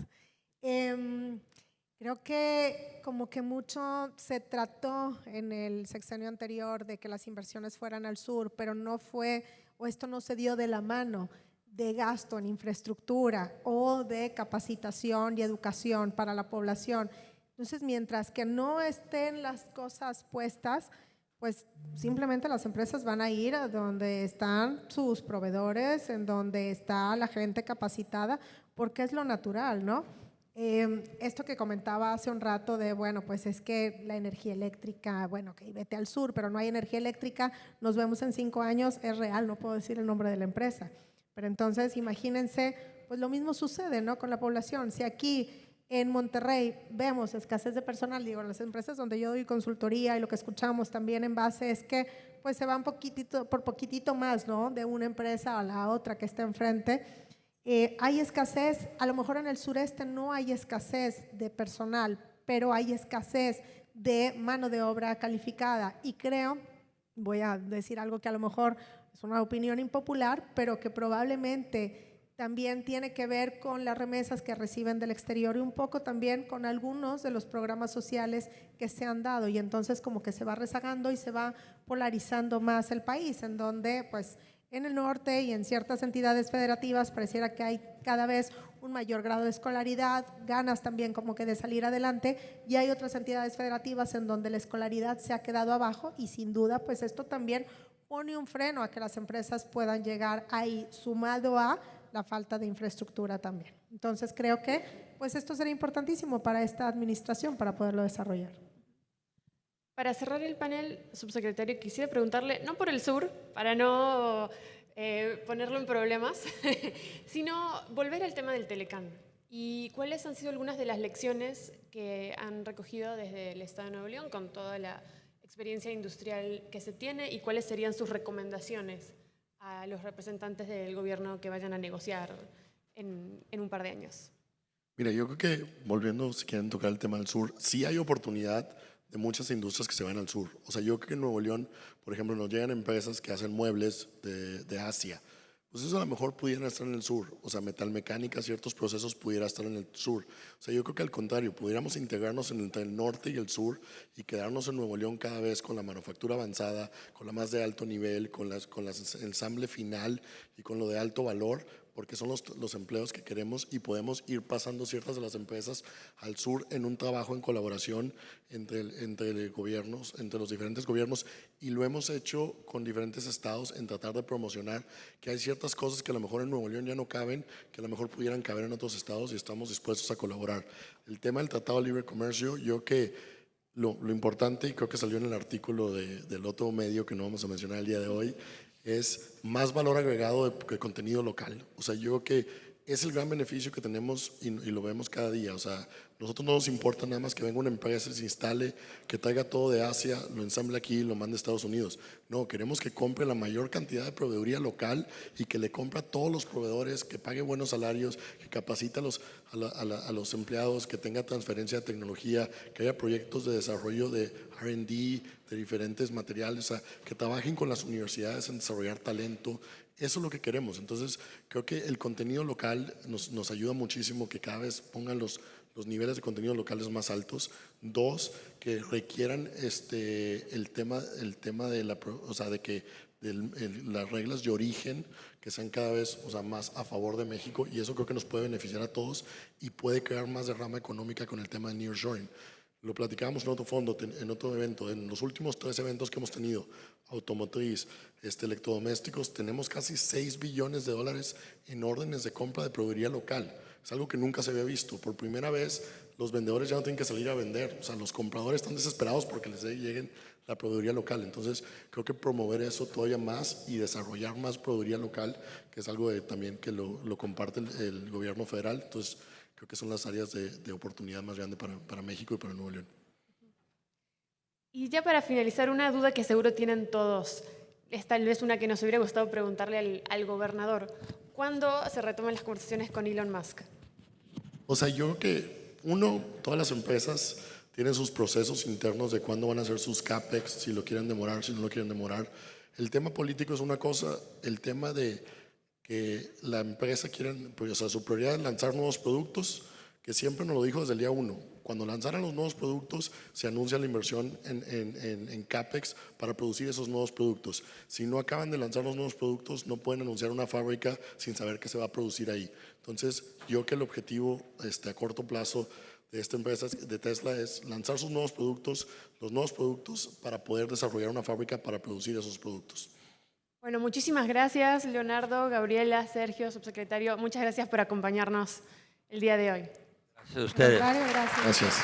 Creo que como que mucho se trató en el sexenio anterior de que las inversiones fueran al sur, pero no fue, o esto no se dio de la mano de gasto en infraestructura o de capacitación y educación para la población. Entonces, mientras que no estén las cosas puestas, pues simplemente las empresas van a ir a donde están sus proveedores, en donde está la gente capacitada, porque es lo natural, ¿no? Esto que comentaba hace un rato de, bueno, pues es que la energía eléctrica, bueno, que vete al sur, pero no hay energía eléctrica, nos vemos en 5 años, es real, no puedo decir el nombre de la empresa. Pero entonces, imagínense, pues lo mismo sucede, ¿no? Con la población. Si aquí en Monterrey vemos escasez de personal, digo, en las empresas donde yo doy consultoría y lo que escuchamos también en base es que pues se van por poquitito más, ¿no? De una empresa a la otra que está enfrente. Hay escasez, a lo mejor en el sureste no hay escasez de personal, pero hay escasez de mano de obra calificada y creo, voy a decir algo que a lo mejor es una opinión impopular, pero que probablemente también tiene que ver con las remesas que reciben del exterior y un poco también con algunos de los programas sociales que se han dado y entonces como que se va rezagando y se va polarizando más el país, en donde pues en el norte y en ciertas entidades federativas pareciera que hay cada vez un mayor grado de escolaridad, ganas también como que de salir adelante, y hay otras entidades federativas en donde la escolaridad se ha quedado abajo y sin duda pues esto también pone un freno a que las empresas puedan llegar ahí, sumado a la falta de infraestructura también. Entonces creo que pues esto será importantísimo para esta administración para poderlo desarrollar. Para cerrar el panel, subsecretario, quisiera preguntarle, no por el sur, para no ponerlo en problemas, sino volver al tema del Telecán. ¿Y cuáles han sido algunas de las lecciones que han recogido desde el Estado de Nuevo León con toda la experiencia industrial que se tiene y cuáles serían sus recomendaciones a los representantes del gobierno que vayan a negociar en un par de años? Mira, yo creo que, volviendo, si quieren tocar el tema del sur, sí hay oportunidad de muchas industrias que se van al sur. O sea, yo creo que en Nuevo León, por ejemplo, nos llegan empresas que hacen muebles de Asia. Pues eso a lo mejor pudiera estar en el sur. O sea, metalmecánica, ciertos procesos pudiera estar en el sur. O sea, yo creo que al contrario, pudiéramos integrarnos entre el norte y el sur y quedarnos en Nuevo León cada vez con la manufactura avanzada, con la más de alto nivel, con el ensamble final y con lo de alto valor, porque son los empleos que queremos y podemos ir pasando ciertas de las empresas al sur en un trabajo en colaboración entre gobiernos, entre los diferentes gobiernos, y lo hemos hecho con diferentes estados en tratar de promocionar que hay ciertas cosas que a lo mejor en Nuevo León ya no caben, que a lo mejor pudieran caber en otros estados y estamos dispuestos a colaborar. El tema del Tratado de Libre Comercio, yo que lo importante, y creo que salió en el artículo del otro medio que no vamos a mencionar el día de hoy, es más valor agregado de contenido local. O sea, yo creo que es el gran beneficio que tenemos y lo vemos cada día. O sea, nosotros no nos importa nada más que venga una empresa, se instale, que traiga todo de Asia, lo ensamble aquí y lo mande a Estados Unidos. No, queremos que compre la mayor cantidad de proveeduría local y que le compre a todos los proveedores, que pague buenos salarios, que capacite a los empleados, que tenga transferencia de tecnología, que haya proyectos de desarrollo de R&D, de diferentes materiales, o sea, que trabajen con las universidades en desarrollar talento. Eso es lo que queremos. Entonces, creo que el contenido local nos ayuda muchísimo, que cada vez pongan los niveles de contenido locales más altos. Dos, que requieran el tema de o sea, de que las reglas de origen que sean cada vez, o sea, más a favor de México, y eso creo que nos puede beneficiar a todos y puede crear más derrama económica con el tema de nearshoring. Lo platicábamos en otro fondo, en otro evento. En los últimos 3 eventos que hemos tenido, automotriz, electrodomésticos, tenemos casi $6 billones en órdenes de compra de proveeduría local. Es algo que nunca se había visto. Por primera vez, los vendedores ya no tienen que salir a vender. O sea, los compradores están desesperados porque les lleguen la proveeduría local. Entonces, creo que promover eso todavía más y desarrollar más proveeduría local, que es algo también que lo comparte el gobierno federal. Entonces, creo que son las áreas de oportunidad más grande para México y para Nuevo León. Y ya para finalizar, una duda que seguro tienen todos, es tal vez una que nos hubiera gustado preguntarle al gobernador. ¿Cuándo se retoman las conversaciones con Elon Musk? O sea, yo creo que, todas las empresas tienen sus procesos internos de cuándo van a hacer sus CAPEX, si lo quieren demorar, si no lo quieren demorar. El tema político es una cosa, el tema de que la empresa quiere, pues, o sea, su prioridad es lanzar nuevos productos, que siempre nos lo dijo desde el día 1. Cuando lanzaran los nuevos productos, se anuncia la inversión en CAPEX para producir esos nuevos productos. Si no acaban de lanzar los nuevos productos, no pueden anunciar una fábrica sin saber qué se va a producir ahí. Entonces, yo creo que el objetivo a corto plazo de esta empresa de Tesla es lanzar sus nuevos productos, los nuevos productos, para poder desarrollar una fábrica para producir esos productos. Bueno, muchísimas gracias, Leonardo, Gabriela, Sergio, subsecretario. Muchas gracias por acompañarnos el día de hoy. Gracias a ustedes. Gracias. Gracias.